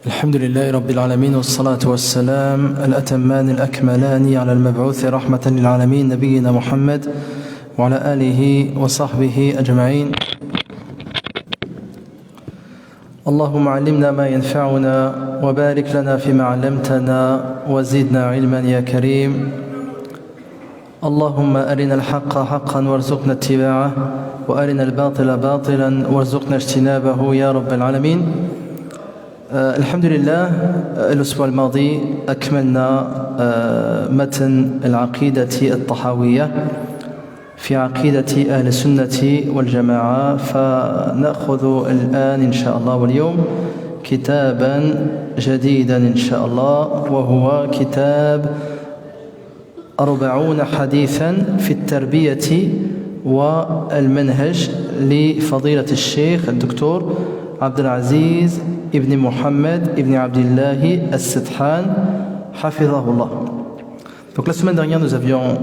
الحمد لله رب العالمين والصلاة والسلام الأتمان الأكملان على المبعوث رحمة للعالمين نبينا محمد وعلى آله وصحبه أجمعين. اللهم علمنا ما ينفعنا وبارك لنا فيما علمتنا وزدنا علما يا كريم. اللهم أرنا الحق حقا وارزقنا اتباعه وأرنا الباطل باطلا وارزقنا اجتنابه يا رب العالمين. الحمد لله. الأسبوع الماضي أكملنا متن العقيدة الطحاوية في عقيدة أهل السنة والجماعة، فنأخذ الآن إن شاء الله واليوم كتابا جديدا إن شاء الله، وهو كتاب 40 حديثا في التربية والمنهج لفضيلة الشيخ الدكتور عبد العزيز ابن محمد ابن Abdillah As-Sidhan Hafidhahullah. Donc la semaine dernière nous avions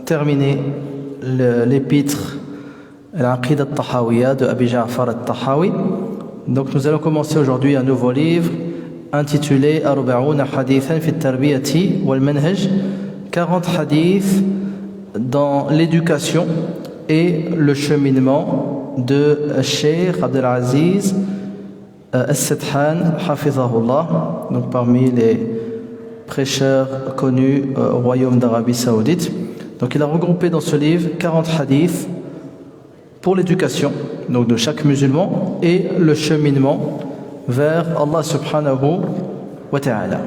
terminé l'épître Al-Aqida Al-Tahawiyya de Abi Ja'far Al-Tahawi. Donc nous allons commencer aujourd'hui un nouveau livre intitulé 40 hadithan fi at-tarbiyati wal manhaj, 40 hadiths dans l'éducation et le cheminement de Cheikh Abdel Aziz As-Sidhan Hafidhahullah, donc parmi les prêcheurs connus au royaume d'Arabie Saoudite. Donc il a regroupé dans ce livre 40 hadiths pour l'éducation donc de chaque musulman et le cheminement vers Allah subhanahu wa ta'ala.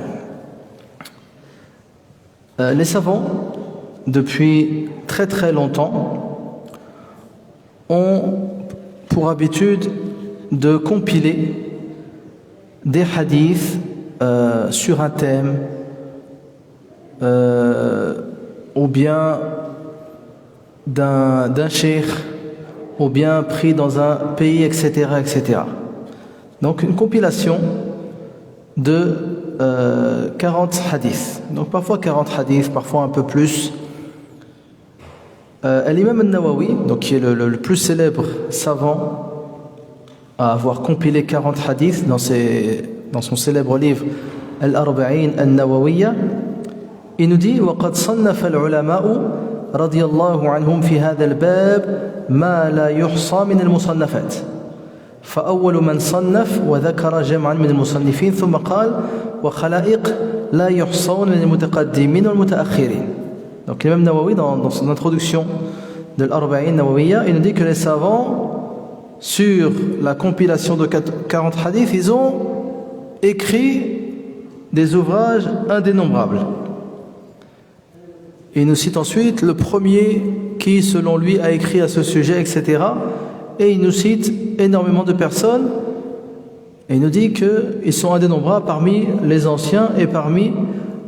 Les savants, depuis très très longtemps, ont pour habitude de compiler des hadiths sur un thème ou bien d'un cheikh ou bien pris dans un pays, etc., etc. Donc une compilation de 40 hadiths. Donc parfois 40 hadiths, parfois un peu plus. L'imam al-Nawawi, donc qui est le plus célèbre savant à avoir compilé 40 hadiths dans son célèbre livre Al-Arba'in al-Nawawiyya, il nous dit وَقَدْ صَنَّفَ الْعُلَمَاءُ رضي الله عنهم في هذا الباب ما لا يحصى من المصنفات، فأول من صنف وذكر جمعا من المصنفين ثم قال وخلائق لا يحصون من المتقدمين والمتأخرين. Donc l'imam Nawawi dans son introduction de l'Arba'in Nawawiyya, il nous dit que les savants sur la compilation de 40 hadiths, ils ont écrit des ouvrages indénombrables. Et il nous cite ensuite le premier qui, selon lui, a écrit à ce sujet, etc. Et il nous cite énormément de personnes. Et il nous dit qu'ils sont indénombrables parmi les anciens et parmi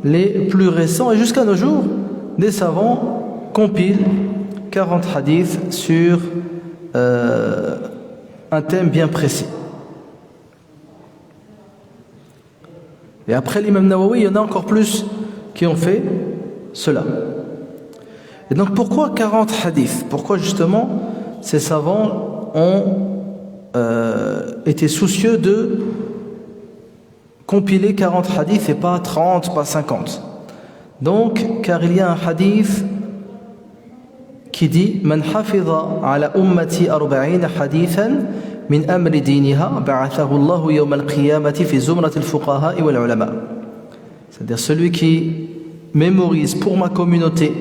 les plus récents. Et jusqu'à nos jours, des savants compilent 40 hadiths sur un thème bien précis. Et après l'imam Nawawi, il y en a encore plus qui ont fait cela. Et donc pourquoi 40 hadiths? Pourquoi justement ces savants ont été soucieux de compiler 40 hadiths et pas 30, pas 50? Donc car il y a un hadith qui dit Man hafidha ala ummati 40 hadithan min amri diniha ba'athahu Allahu yawm al-qiyamati fi zumrat al-fuqaha wal ulama. C'est-à-dire celui qui mémorise pour ma communauté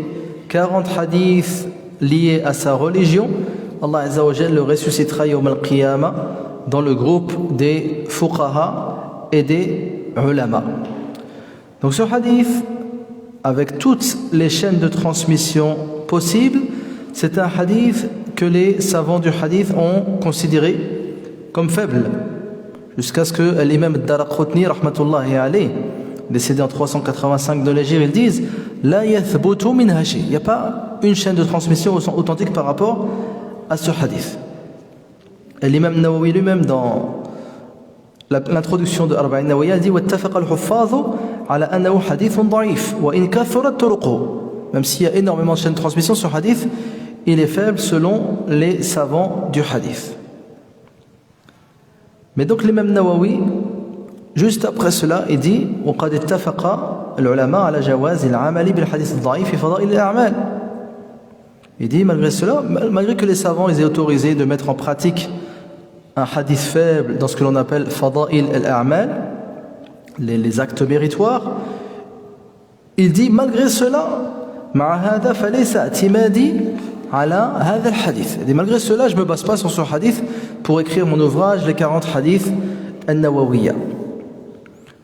40 hadiths liés à sa religion, Allah Azza wa Jalla le ressuscitera yawm al-qiyamah dans le groupe des fuqaha et des ulama. Donc ce hadith, avec toutes les chaînes de transmission possibles, c'est un hadith que les savants du hadith ont considéré comme faible, jusqu'à ce que l'imam Ad-Daraqutni rahmatullahi alayh, décédé en 385 de l'Hégire, ils disent La yathbutu minha shay. Il n'y a pas une chaîne de transmission authentique par rapport à ce hadith. Et l'imam Nawawi lui-même, dans l'introduction de Arba'in Nawawiyya, dit Wattafaqa al-huffadhu ala annahu hadithun da'if wa in kathurat turuquhu. Même s'il y a énormément de chaînes de transmission sur hadith, il est faible selon les savants du hadith. Mais donc l'imam Nawawi juste après cela, il dit وقد اتفق العلماء على جواز العمل بالحديث الضعيف في فضائل الأعمال. Il dit malgré cela, malgré que les savants ils aient autorisé de mettre en pratique un hadith faible dans ce que l'on appelle fada'il al-a'mal, les actes méritoires, il dit malgré cela مع هذا فليس اعتمادي على هذا الحديث. Il dit malgré cela, je me base pas sur ce hadith pour écrire mon ouvrage les 40 hadiths an-Nawawiyya.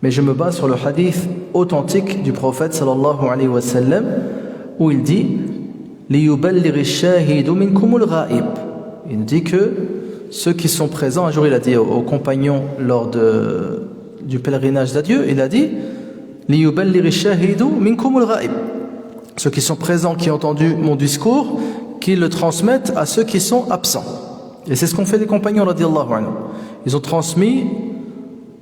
Mais je me base sur le hadith authentique du prophète sallallahu alayhi wa sallam où il dit لِيُبَلِّغِ الشَّاهِدُ مِنْكُمُ الْغَائِبِ. Il dit que ceux qui sont présents, un jour il a dit aux compagnons lors du pèlerinage d'adieu, il a dit لِيُبَلِّغِ الشَّاهِدُ مِنْكُمُ الْغَائِبِ. Ceux qui sont présents, qui ont entendu mon discours, qu'ils le transmettent à ceux qui sont absents. Et c'est ce qu'ont fait les compagnons radiyallahu anhu. Ils ont transmis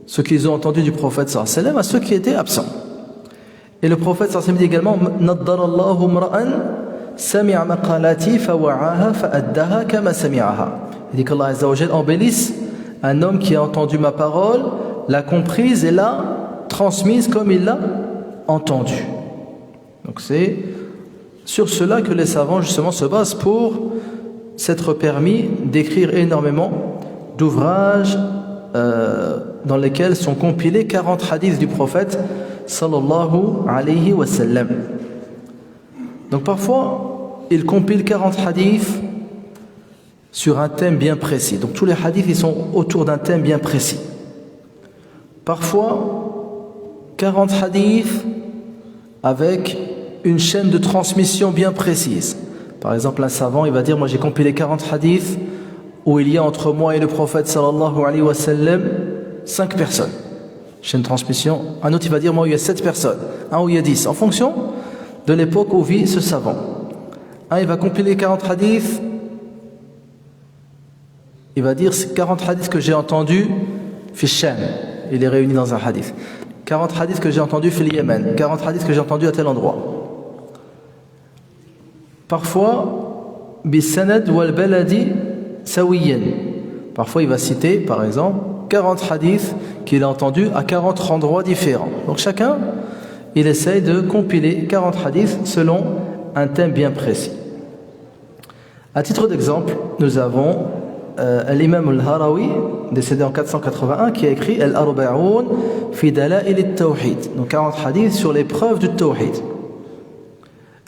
ce qu'ils ont entendu du prophète sallallahu alayhi wa sallam à ceux qui étaient absents. Et le prophète sallallahu alayhi wa sallam dit également نَضَّرَ اللَّهُ مْرَأً سَمِعَ مَقَالَاتِي فَوَعَاهَا فَأَدَّاهَا كَمَا سَمِعَهَا. Il dit qu'Allah Azza wa Jal embellisse un homme qui a entendu ma parole, l'a comprise et l'a transmise comme il l'a entendue. Donc c'est sur cela que les savants justement se basent pour s'être permis d'écrire énormément d'ouvrages dans lesquels sont compilés 40 hadiths du prophète sallallahu alayhi wa sallam. Donc parfois ils compilent 40 hadiths sur un thème bien précis. Donc tous les hadiths ils sont autour d'un thème bien précis. Parfois 40 hadiths avec une chaîne de transmission bien précise. Par exemple, un savant, il va dire, moi j'ai compilé 40 hadiths où il y a entre moi et le prophète sallallahu alayhi wa sallam 5 personnes. Chaîne de transmission. Un autre, il va dire, moi il y a 7 personnes. Un où il y a 10. En fonction de l'époque où vit ce savant. Un, il va compiler 40 hadiths. Il va dire, c'est 40 hadiths que j'ai entendus fi Sham. Il est réuni dans un hadith. 40 hadiths que j'ai entendus fil Yémen. 40 hadiths que j'ai entendus à tel endroit. Parfois, bisanad wal baladi sawiyan. Parfois, il va citer, par exemple, 40 hadiths qu'il a entendus à 40 endroits différents. Donc chacun, il essaye de compiler 40 hadiths selon un thème bien précis. À titre d'exemple, nous avons l'imam al-Harawi, décédé en 481, qui a écrit Al-Arba'oun fi Dala'il al-Tawhid. Donc 40 hadiths sur les preuves du Tawhid.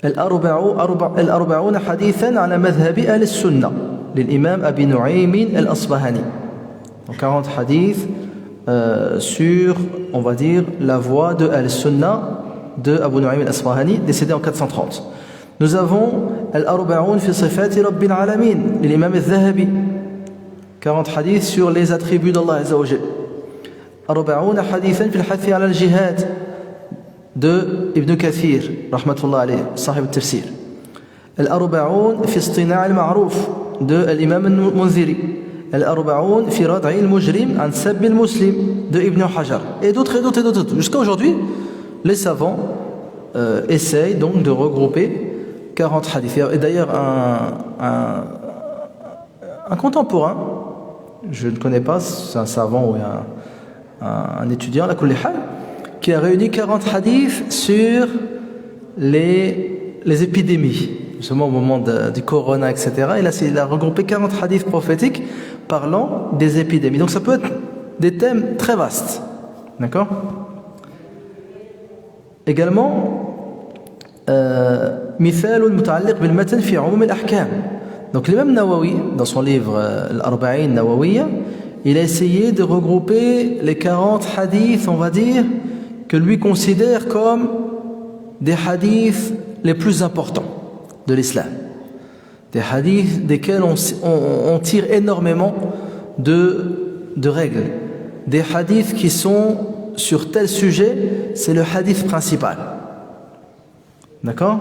الأربعون حديثا على مذهب أهل السنة للإمام أبي نعيم الأصبهاني. Donc 40 hadiths sur, on va dire, la voie de Al-Sunnah de Abu Nu'aym al-Asbahani, décédé en 430. Nous avons Al-Arba'oun fi Sifati Rabbil Alamin l'imam al-Dhahabi. 40 hadiths sur les attributs d'Allah Azza wa Jal. Arba'oun hadithan fi al-hathi ala al-jihad de Ibn Kathir, rahmatullah alayhi, sahib al-tafsir. Al-Arba'oun fi istina' al-ma'ruf de l'imam al-Munziri. Al-Arba'oun fi rad'i al-mujrim an sabb al-muslim de Ibn Hajar. Et d'autres. Jusqu'à aujourd'hui, les savants essayent donc de regrouper 40 hadiths. Et d'ailleurs, un contemporain, je ne connais pas, c'est un savant ou un étudiant, la kulli hal, qui a réuni 40 hadiths sur les épidémies, justement au moment du corona, etc. Il a regroupé 40 hadiths prophétiques parlant des épidémies. Donc ça peut être des thèmes très vastes. D'accord ? Également, مثال المتعلق بالمتن في عموم الأحكام. Donc l'imam Nawawi, dans son livre Al-Arba'in Nawawiyya, il a essayé de regrouper les 40 hadiths, on va dire, que lui considère comme des hadiths les plus importants de l'islam. Des hadiths desquels on tire énormément de règles. Des hadiths qui sont sur tel sujet, c'est le hadith principal. D'accord ?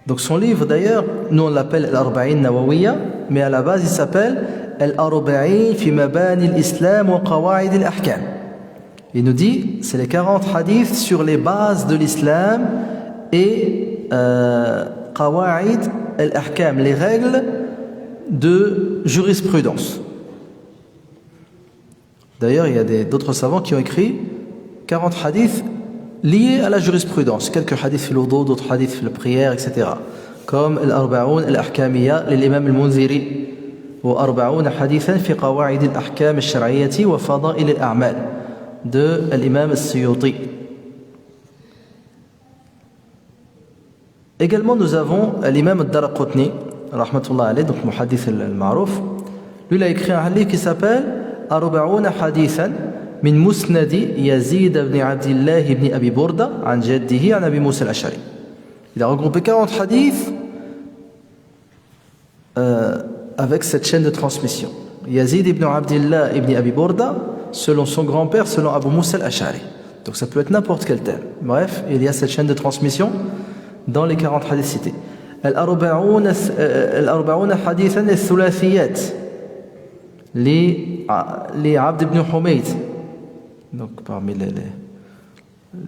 Donc son livre d'ailleurs, nous on l'appelle Al-Arba'in Nawawiyya, mais à la base il s'appelle Al-Arba'in fi mabani al-Islam wa qawa'id al-ahkam. Il nous dit, c'est les 40 hadiths sur les bases de l'islam et qawa'id al-ahkam, les règles de jurisprudence. D'ailleurs, il y a d'autres savants qui ont écrit 40 hadiths liés à la jurisprudence. Quelques hadiths fil wudu, d'autres hadiths fil prière, etc. Comme l'Arba'oun al-Ahkamiyya de l'imam al-Munziri ou Arba'oun hadithan fi qawa'id al-ahkam al-shar'iyyati wa fada'il al-a'mal de l'imam al-Suyuti. Également, nous avons l'imam al-Daraqutni, rahmatullah alayh, donc muhaddith al-ma'rouf. Lui, il a écrit un hadith qui s'appelle Arba'oun hadithan min musnadi Yazid ibn Abdillah ibn Abi Burda an jaddihi an Abi Musa al-Ash'ari. Il a regroupé 40 hadiths avec cette chaîne de transmission. Yazid ibn Abdillah ibn Abi Burda, selon son grand-père, selon Abu Musa al-Ash'ari. Donc ça peut être n'importe quel thème. Bref, il y a cette chaîne de transmission dans les 40 hadiths cités. Al-Arba'oun hadithan al-Thulathiyat li Abd ibn Humayd. Donc parmi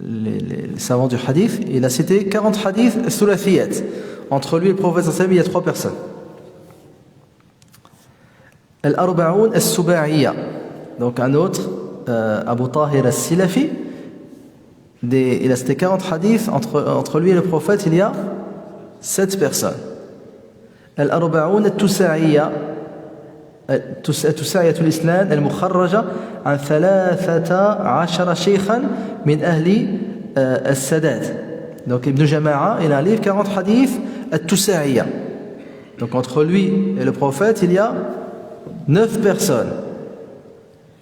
les savants du hadith, il a cité 40 hadiths al-Thulathiyat. Entre lui et le prophète sallallahu alayhi wa sallam, il y a 3 personnes. Al-Arba'oun al-Suba'iyya. Donc un autre, Abu Tahir al-Silafi, il a cité 40 hadiths, entre lui et le prophète il y a 7 personnes. Al-Arba'oun al-Tusa'iyya, Tusa'iyya al-Islam al-Mukharraja an 13 shaykhan min ahli al-Sadat. Donc Ibn Jama'a, il a un livre 40 hadiths al-Tusa'iyya. Donc entre lui et le prophète il y a 9 personnes.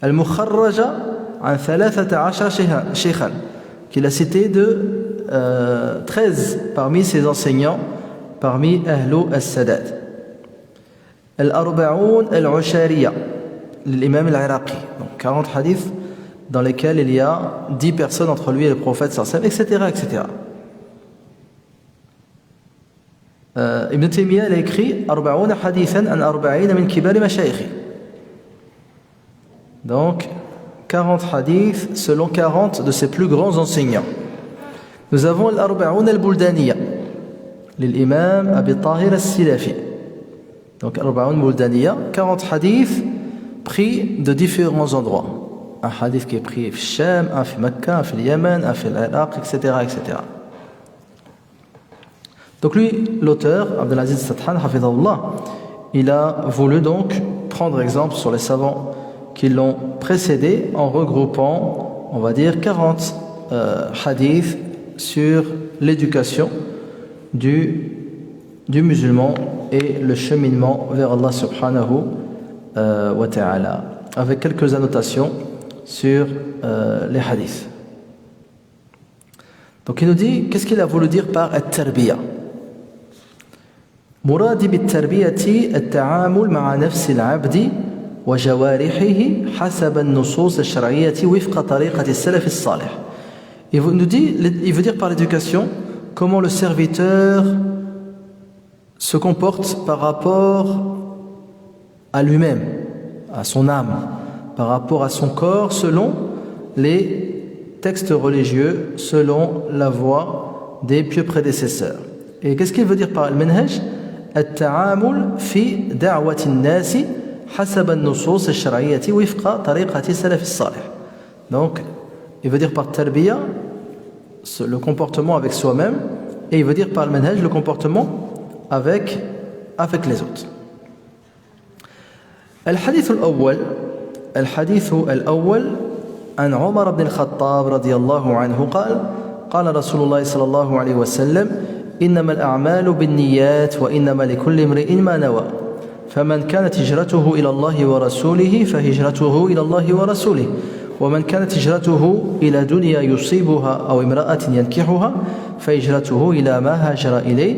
Al-Mukharraja an 13 shaykhan, qu'il a cité de 13 parmi ses enseignants, parmi Ahlu al-Sadat. Al-Arba'oun al-Ushariya, l'imam al-Iraqi. Donc 40 hadiths dans lesquels il y a 10 personnes entre lui et le prophète sallallahu alayhi wa sallam, etc., etc. Ibn Taymiyyah a écrit Arba'oun hadithan an arba'ina min kibar mashayikhi. Donc 40 hadiths selon 40 de ses plus grands enseignants. Nous avons l'Arba'oun al-Buldaniya l'imam Abi Tahir al-Silafi. Donc Arba'oun al-Buldaniya, 40 hadiths pris de différents endroits. Un hadith qui est pris au Sham, un fi Mecca, un fi Yémen, un fi l'Iraq, etc., etc. Donc lui, l'auteur, Abdelaziz Sathan, hafidhahullah, il a voulu donc prendre exemple sur les savants qui l'ont précédé en regroupant, on va dire, 40 hadiths sur l'éducation du musulman et le cheminement vers Allah subhanahu wa ta'ala, avec quelques annotations sur les hadiths. Donc il nous dit, qu'est-ce qu'il a voulu dire par at-tarbiya? مرادي بالتربية التعامل مع نفس العبد وجوارحه حسب النصوص الشرعية وفق طريقة السلف الصالح. Il veut dire par l'éducation comment le serviteur se comporte par rapport à lui-même, à son âme, par rapport à son corps, selon les textes religieux, selon la voie des pieux prédécesseurs. Et qu'est-ce qu'il veut dire par al-manhaj? التعامل في دعوة الناس حسب النصوص الشرعية وفق طريقة السلف الصالح. Donc, il veut dire par tarbiya le comportement avec soi-même, et il veut dire par le manhaj le comportement avec les autres. الحديث الأول عن عمر بن الخطاب رضي الله عنه قال رسول الله صلى الله عليه وسلم إنما الأعمال بالنيات وإنما لكل امرئ ما نوى فمن كانت هجرته إلى الله ورسوله فهجرته إلى الله ورسوله ومن كانت هجرته إلى دنيا يصيبها أو امرأة ينكحها فهجرته إلى ما هاجر إليه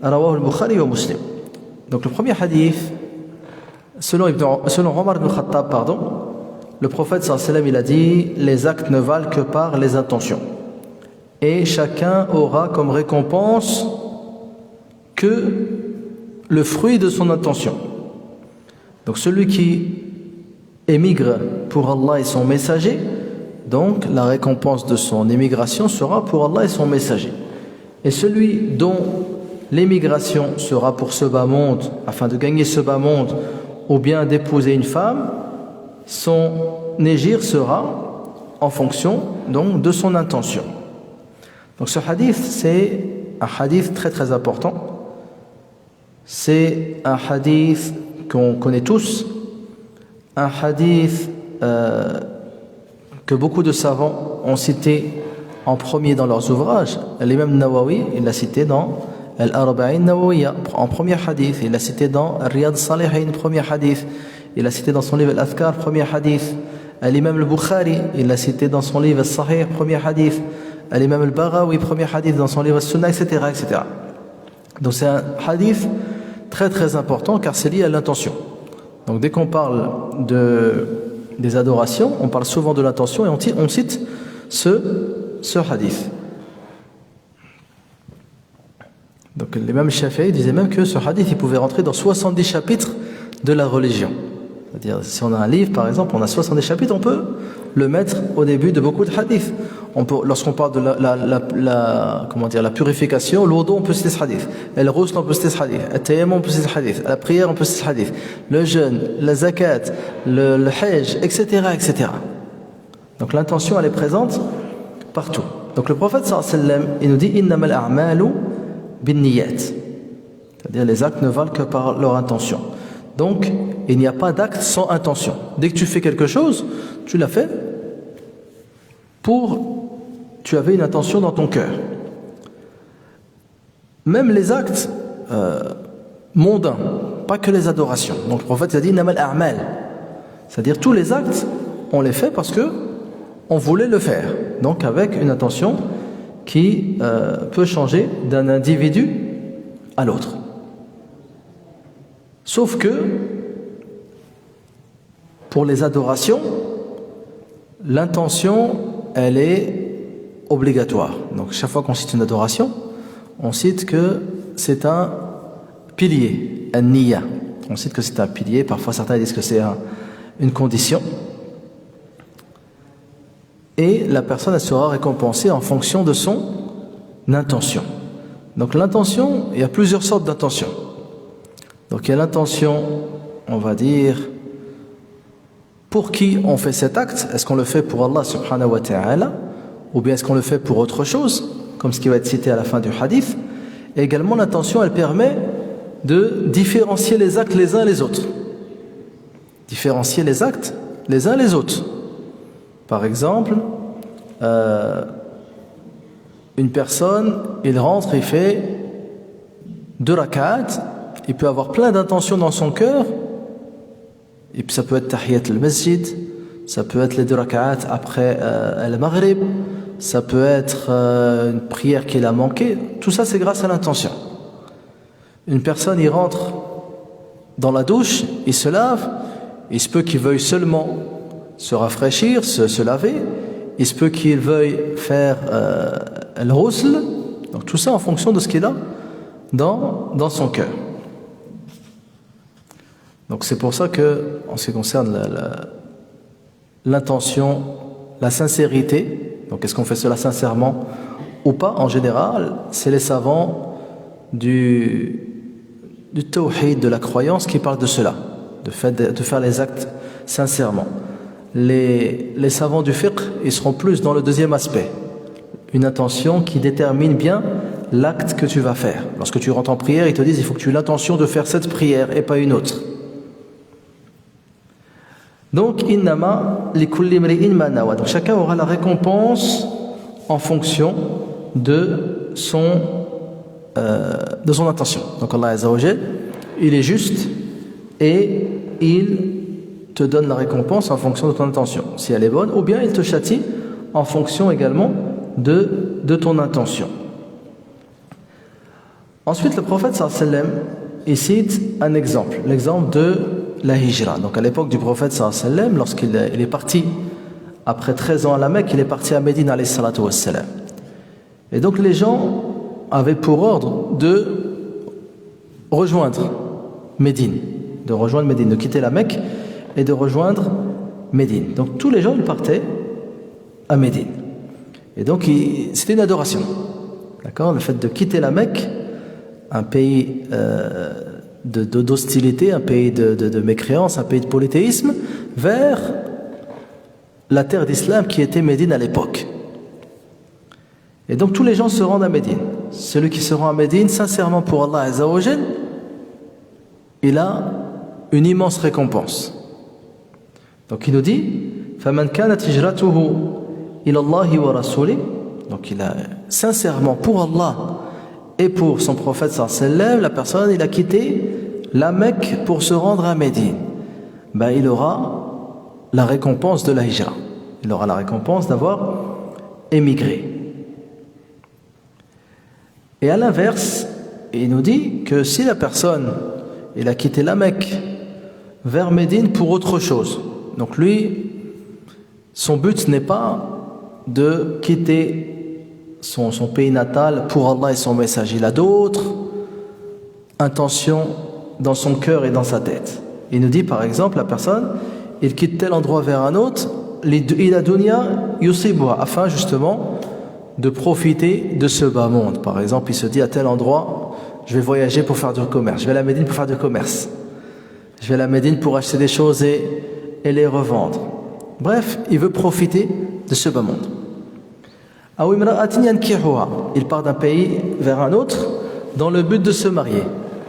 رواه البخاري ومسلم. Donc le premier hadith, selon Omar ibn Khattab, le prophète sallallahu alayhi wa sallam, il a dit les actes ne valent que par les intentions. Et chacun aura comme récompense que le fruit de son intention. Donc celui qui émigre pour Allah et son messager, donc la récompense de son émigration sera pour Allah et son messager. Et celui dont l'émigration sera pour ce bas monde, afin de gagner ce bas monde, ou bien d'épouser une femme, son égir sera en fonction donc, de son intention. Donc ce hadith, c'est un hadith très très important. C'est un hadith qu'on connaît tous, un hadith que beaucoup de savants ont cité en premier dans leurs ouvrages. L'imam Nawawi, il l'a cité dans Al-Arba'in Nawawiya, en premier hadith. Il l'a cité dans Riyad Salihin, premier hadith. Il l'a cité dans son livre Al-Azkar, premier hadith. L'imam Al-Bukhari, il l'a cité dans son livre Al-Sahih, premier hadith. L'imam Al-Baghawi, premier hadith dans son livre Al-Sunnah, etc., etc. Donc c'est un hadith très très important car c'est lié à l'intention. Donc dès qu'on parle des adorations, on parle souvent de l'intention et on cite ce hadith. Donc l'imam Shafi'i disait même que ce hadith il pouvait rentrer dans 70 chapitres de la religion. C'est-à-dire si on a un livre par exemple, on a 70 chapitres, on peut le mettre au début de beaucoup de hadiths. Lorsqu'on parle de la purification, l'odo on peut citer ce hadith, le ghusl on peut citer ce hadith, le tayammum on peut citer ce hadith, la prière on peut citer ce hadith, le jeûne, la zakat, le hajj, etc., etc. Donc l'intention elle est présente partout. Donc le prophète sallallahu alayhi wa sallam il nous dit innamal a'malu binniyat, c'est-à-dire les actes ne valent que par leur intention. Donc il n'y a pas d'acte sans intention. Dès que tu fais quelque chose, tu l'as fait tu avais une intention dans ton cœur. Même les actes mondains, pas que les adorations. Donc le prophète a dit namal a'mal, c'est-à-dire tous les actes on les fait parce que on voulait le faire, donc avec une intention qui peut changer d'un individu à l'autre. Sauf que pour les adorations, l'intention elle est obligatoire. Donc chaque fois qu'on cite une adoration, on cite que c'est un pilier, un niyya. On cite que c'est un pilier, parfois certains disent que c'est une condition. Et la personne elle sera récompensée en fonction de son intention. Donc l'intention, il y a plusieurs sortes d'intentions. Donc il y a l'intention, on va dire, pour qui on fait cet acte. Est-ce qu'on le fait pour Allah subhanahu wa ta'ala ou bien est-ce qu'on le fait pour autre chose, comme ce qui va être cité à la fin du hadith. Et également l'intention elle permet de différencier les actes les uns les autres. Différencier les actes les uns les autres. Par exemple, une personne, il rentre, il fait 2 rak'at, il peut avoir plein d'intentions dans son cœur, et puis ça peut être tahiyat al-masjid, ça peut être les 2 rak'at après al-maghrib, ça peut être une prière qu'il a manquée. Tout ça c'est grâce à l'intention. Une personne, il rentre dans la douche, il se lave, il se peut qu'il veuille seulement se rafraîchir, se laver, il se peut qu'il veuille faire le ghusl. Donc tout ça en fonction de ce qu'il a dans son cœur. Donc c'est pour ça que, en ce qui concerne l'intention, la sincérité, donc est-ce qu'on fait cela sincèrement ou pas, en général, c'est les savants du tawhid, de la croyance, qui parlent de cela, de faire les actes sincèrement. Les savants du fiqh, ils seront plus dans le deuxième aspect, une intention qui détermine bien l'acte que tu vas faire. Lorsque tu rentres en prière, ils te disent il faut que tu aies l'intention de faire cette prière et pas une autre. Donc innama likulli imri'in ma nawa. Donc chacun aura la récompense en fonction de son intention. Donc Allah Azza wa Jal, il est juste et il te donne la récompense en fonction de ton intention, si elle est bonne, ou bien il te châtie en fonction également de ton intention. Ensuite, le prophète sallallahu alayhi wa sallam, il cite un exemple, l'exemple de la hijra. Donc à l'époque du prophète sallallahu alayhi wa sallam, lorsqu'il est parti après 13 ans à la Mecque, il est parti à Médine alayhi salatu wa sallam. Et donc les gens avaient pour ordre de rejoindre Médine, de quitter la Mecque et de rejoindre Médine. Donc tous les gens ils partaient à Médine. Et donc c'était une adoration. D'accord, le fait de quitter la Mecque, un pays d'hostilité, un pays de mécréance, un pays de polythéisme, vers la terre d'islam qui était Médine à l'époque. Et donc tous les gens se rendent à Médine. Celui qui se rend à Médine, sincèrement pour Allah Azza wa Jal, il a une immense récompense. Donc il nous dit فَمَنْ كَانَتْ هِجْرَتُهُ إِلَى اللَّهِ وَرَسُولِهِ. Donc il a sincèrement pour Allah et pour son prophète sallallahu alayhi wa sallam, la personne il a quitté la Mecque pour se rendre à Médine. Ben, il aura la récompense de la hijra. Il aura la récompense d'avoir émigré. Et à l'inverse, il nous dit que si la personne il a quitté la Mecque vers Médine pour autre chose, donc lui, son but n'est pas de quitter son pays natal pour Allah et son message. Il a d'autres intentions dans son cœur et dans sa tête. Il nous dit par exemple, la personne, il quitte tel endroit vers un autre, il a dunya yusibuha, afin justement de profiter de ce bas monde. Par exemple, il se dit à tel endroit, je vais voyager pour faire du commerce, je vais à la Médine pour faire du commerce, je vais à la Médine pour acheter des choses et les revendre. Bref, il veut profiter de ce bas monde. Il part d'un pays vers un autre dans le but de se marier.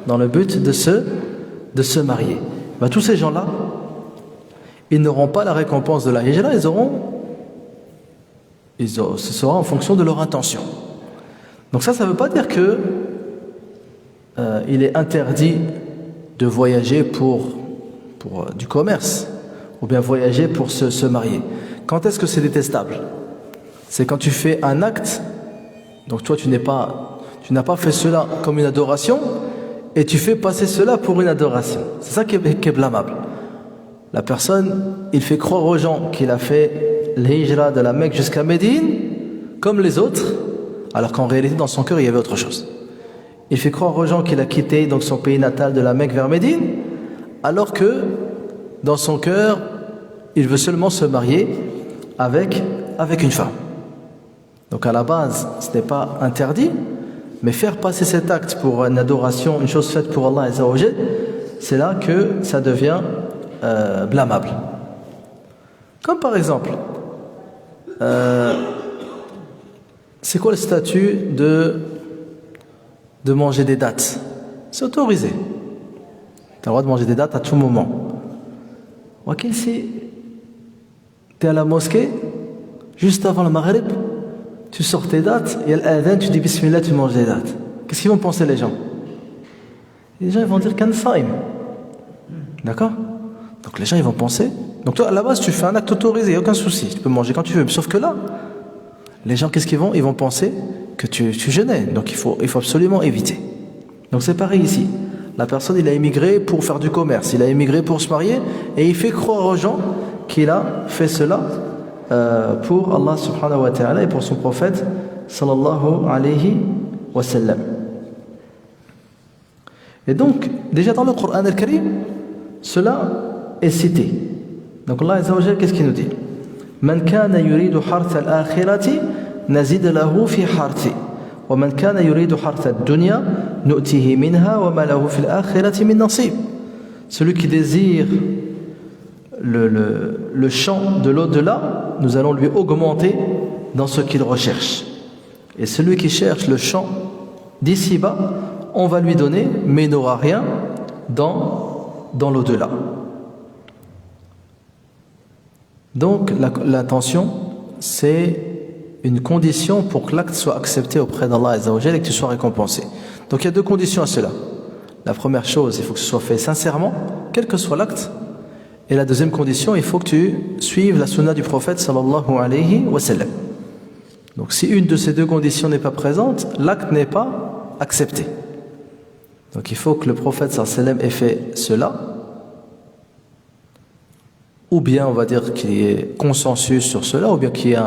Dans le but de se marier. Ben, tous ces gens-là, ils n'auront pas la récompense de la hijra, ce sera en fonction de leur intention. Donc ça ne veut pas dire que il est interdit de voyager pour du commerce ou bien voyager pour se marier. Quand est-ce que c'est détestable? C'est quand tu fais un acte, donc toi tu n'as pas fait cela comme une adoration et tu fais passer cela pour une adoration. C'est ça qui est blâmable. La personne, il fait croire aux gens qu'il a fait l'hijra de la Mecque jusqu'à Médine comme les autres, alors qu'en réalité dans son cœur il y avait autre chose. Il fait croire aux gens qu'il a quitté donc son pays natal de la Mecque vers Médine, alors que dans son cœur il veut seulement se marier avec une femme. Donc à la base ce n'est pas interdit, mais faire passer cet acte pour une adoration, une chose faite pour Allah Azza wa Jal, c'est là que ça devient blâmable. Comme par exemple, c'est quoi le statut de manger des dattes? C'est autorisé. Tu as le droit de manger des dattes à tout moment. Wakil, si tu es à la mosquée, juste avant le Maghrib, tu sors tes dates, il y a l'adhan, tu dis Bismillah, tu manges des dates. Qu'est-ce qu'ils vont penser les gens? Les gens ils vont dire qu'un saïm. D'accord? Donc les gens ils vont penser. Donc toi à la base tu fais un acte autorisé, il n'y a aucun souci, tu peux manger quand tu veux. Sauf que là, les gens qu'est-ce qu'ils vont? Ils vont penser que tu jeûnais. Donc il faut absolument éviter. Donc c'est pareil ici. La personne il a émigré pour faire du commerce, il a émigré pour se marier et il fait croire aux gens qu'il a fait cela pour Allah subhanahu wa ta'ala et pour son prophète sallallahu alayhi wa sallam. Et donc déjà dans le Coran al-Karim cela est cité. Donc Allah Azza wa Jalla qu'est-ce qu'il nous dit? Man kana yuridu harth al-akhirati nazid lahu fi harthi wa man kana yuridu harth ad-dunya nu'tihi minha wa ma lahu fi al-akhirati min nasib. Celui qui désire le champ de l'au-delà, nous allons lui augmenter dans ce qu'il recherche. Et celui qui cherche le champ d'ici-bas, on va lui donner, mais il n'aura rien dans l'au-delà. Donc l'intention, c'est une condition pour que l'acte soit accepté auprès d'Allah Azza wa Jalla et que tu sois récompensé. Donc il y a deux conditions à cela. La première chose, il faut que ce soit fait sincèrement, quel que soit l'acte. Et la deuxième condition, il faut que tu suives la sunna du prophète sallallahu alayhi wa sallam. Donc si une de ces deux conditions n'est pas présente, l'acte n'est pas accepté. Donc il faut que le prophète sallallahu alayhi wa sallam ait fait cela, ou bien on va dire qu'il y ait consensus sur cela, ou bien qu'il y ait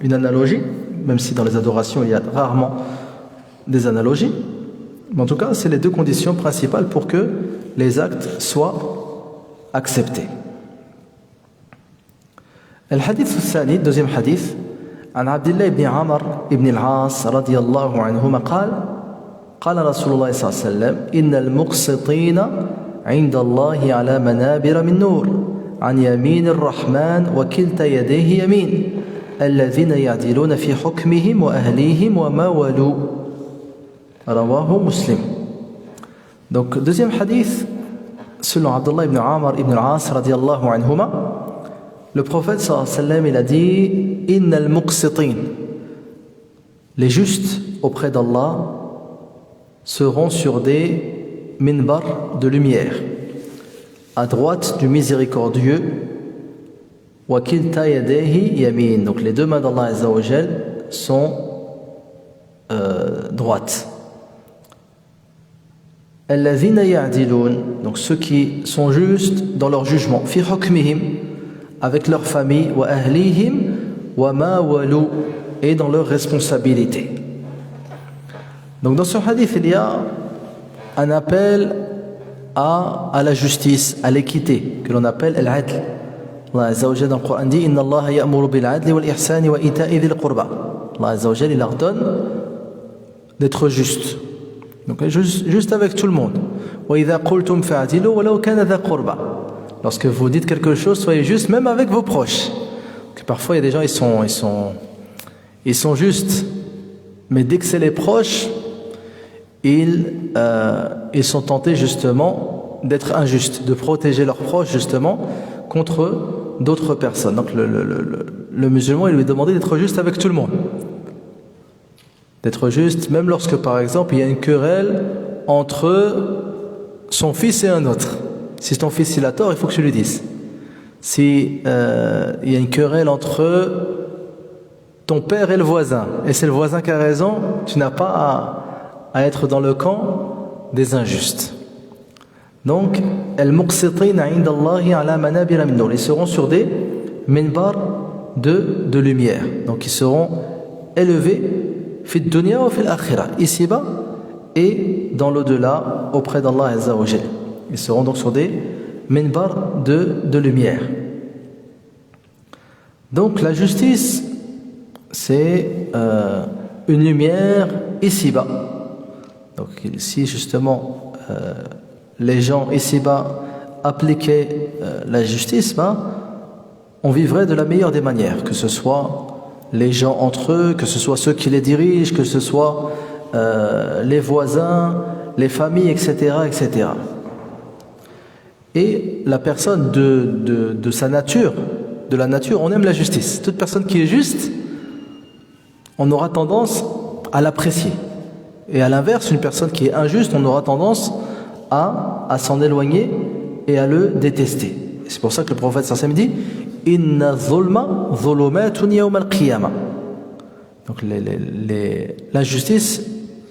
une analogie, même si dans les adorations il y a rarement des analogies. Mais en tout cas, c'est les deux conditions principales pour que les actes soient acceptés. الحديث الثاني deuxième حديث عن عبد الله بن عمر بن العاص رضي الله عنهما قال رسول الله صلى الله عليه وسلم إن المقسطين عند الله على منابر من نور عن يمين الرحمن وكلتا يديه يمين الذين يعدلون في حكمهم وأهليهم وما ولوا رواه مسلم. Donc deuxième hadith selon Abdullah ibn Amr ibn al-As radiyallahu anhuma, le prophète sallallahu alayhi wa sallam il a dit innal muqsitin, les justes auprès d'Allah seront sur des minbar de lumière à droite du miséricordieux wa kilta yadayhi yamin, donc les deux mains d'Allah azza wa jal sont droites. Alladhina ya'dilun, donc ceux qui sont justes dans leur jugement, fi hukmihim, avec leur famille, wa ahlihim wa ma walu, et dans leur responsabilité. Donc dans ce hadith il y a un appel à la justice, à l'équité, que l'on appelle al-adl. Allah azza wa jalla dans le Coran dit inna Allah ya'muru bil adli wal ihsani wa ita'i dhil qurba. Allah azza wa jalla il ordonne d'être juste. Donc juste avec tout le monde. Lorsque vous dites quelque chose, soyez juste même avec vos proches. Donc parfois il y a des gens ils sont justes, mais dès que c'est les proches, ils sont tentés justement d'être injustes, de protéger leurs proches justement contre d'autres personnes. Donc le musulman il lui est demandé d'être juste avec tout le monde. D'être juste, même lorsque par exemple il y a une querelle entre son fils et un autre. Si ton fils il a tort, il faut que tu lui dises. Si il y a une querelle entre ton père et le voisin, et c'est le voisin qui a raison, tu n'as pas à être dans le camp des injustes. Donc, al-muqsitin 'inda Allahi 'ala manabir min nur, ils seront sur des minbar de lumière. Donc ils seront élevés fi dunya wa fi l'akhirah, ici-bas et dans l'au-delà auprès d'Allah azza wa jalla. Ils seront donc sur des minbar de lumière. Donc la justice c'est une lumière ici-bas. Donc si justement les gens ici-bas appliquaient la justice, on vivrait de la meilleure des manières, que ce soit les gens entre eux, que ce soit ceux qui les dirigent, que ce soit les voisins, les familles, etc., etc. Et la personne de sa nature, de la nature, on aime la justice. Toute personne qui est juste, on aura tendance à l'apprécier. Et à l'inverse, une personne qui est injuste, on aura tendance à s'en éloigner et à le détester. C'est pour ça que le prophète sallallahu alayhi wa sallam dit Inna zulma zulumatun yawm al-qiyamah. Donc l'injustice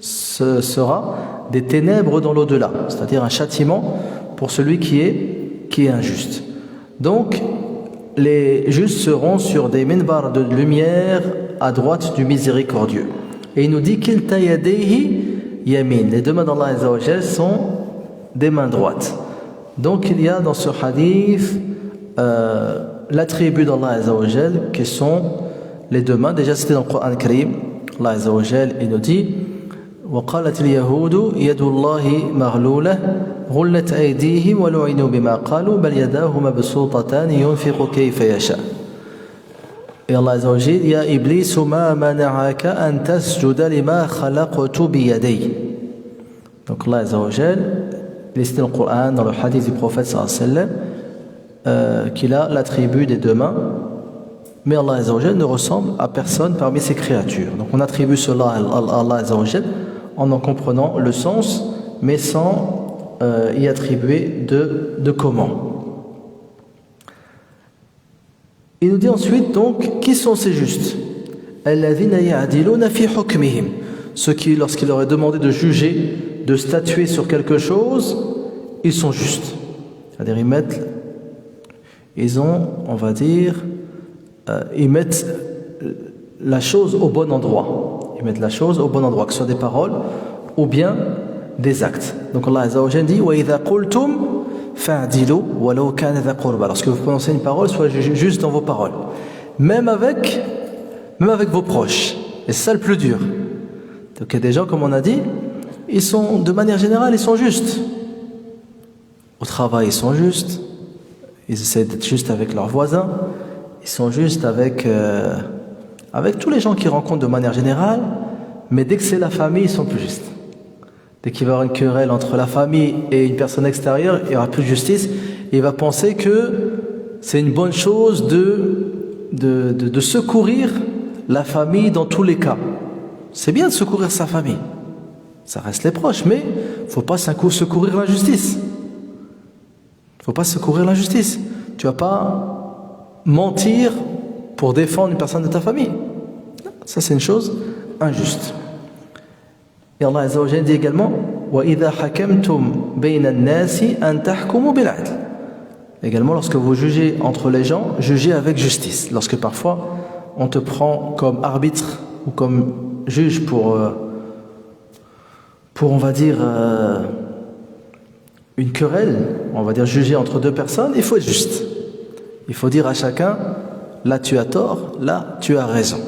sera des ténèbres dans l'au-delà, c'est-à-dire un châtiment pour celui qui est injuste. Donc les justes seront sur des minbars de lumière à droite du miséricordieux. Et il nous dit kilta yadayhi yamin, les deux mains d'Allah azza wa jalla sont des mains droites. Donc il y a dans ce hadith l'attribut d'Allah azza wa jalla qui sont les deux mains. Déjà c'était dans le Coran Karim, Allah azza wa jalla il nous dit وقالت اليهود يد الله مغلولة غلت أيديهم ولعنوا بما قالوا بل يداه مبسوطتان ينفق كيف يشاء. Et Allah azza wa jalla ya iblis ma mana'aka an tasjuda lima khalaqtu bi yaday. Donc Allah azza wa jalla il cite dans le Coran, dans le hadith du prophète sallallahu alayhi wa sallam, qu'il a l'attribut des deux mains, mais Allah azza wa jalla ne ressemble à personne parmi ses créatures. Donc on attribue cela à Allah azza wa jalla en comprenant le sens, mais sans y attribuer de comment. Il nous dit ensuite donc qui sont ces justes? Alladhina ya'diluna fi hukmihim, ceux qui lorsqu'il leur est demandé de juger, de statuer sur quelque chose, ils sont justes. C'est-à-dire ils mettent la chose au bon endroit. Ils mettent la chose au bon endroit, que ce soit des paroles ou bien des actes. Donc Allah azza wa jalla dit wa idha qultum fa'dilu walau kana dha qurba. Lorsque vous prononcez une parole, soyez juste dans vos paroles, même avec vos proches. Et c'est ça le plus dur. Donc il y a des gens, comme on a dit, ils sont de manière générale ils sont justes, Au travail, ils sont justes. Ils essaient d'être justes avec leurs voisins. Ils sont justes avec tous les gens qu'ils rencontrent de manière générale. Mais dès que c'est la famille, ils sont plus justes. Dès qu'il va y avoir une querelle entre la famille et une personne extérieure, il n'y aura plus de justice. Et il va penser que c'est une bonne chose de secourir la famille dans tous les cas. C'est bien de secourir sa famille. Ça reste les proches, mais il ne faut pas secourir l'injustice. Il ne faut pas secourir l'injustice. Tu ne vas pas mentir pour défendre une personne de ta famille. Ça, c'est une chose injuste. Et Allah Azza wa Jalla dit également وَإِذَا حَكَمْتُمْ بَيْنَ النَّاسِ أَن تَحْكُمُوا بِالْعَدْلِ. Également, lorsque vous jugez entre les gens, jugez avec justice. Lorsque parfois, on te prend comme arbitre ou comme juge pour on va dire, une querelle, on va dire juger entre deux personnes, il faut être juste. Il faut dire à chacun, là tu as tort, là tu as raison.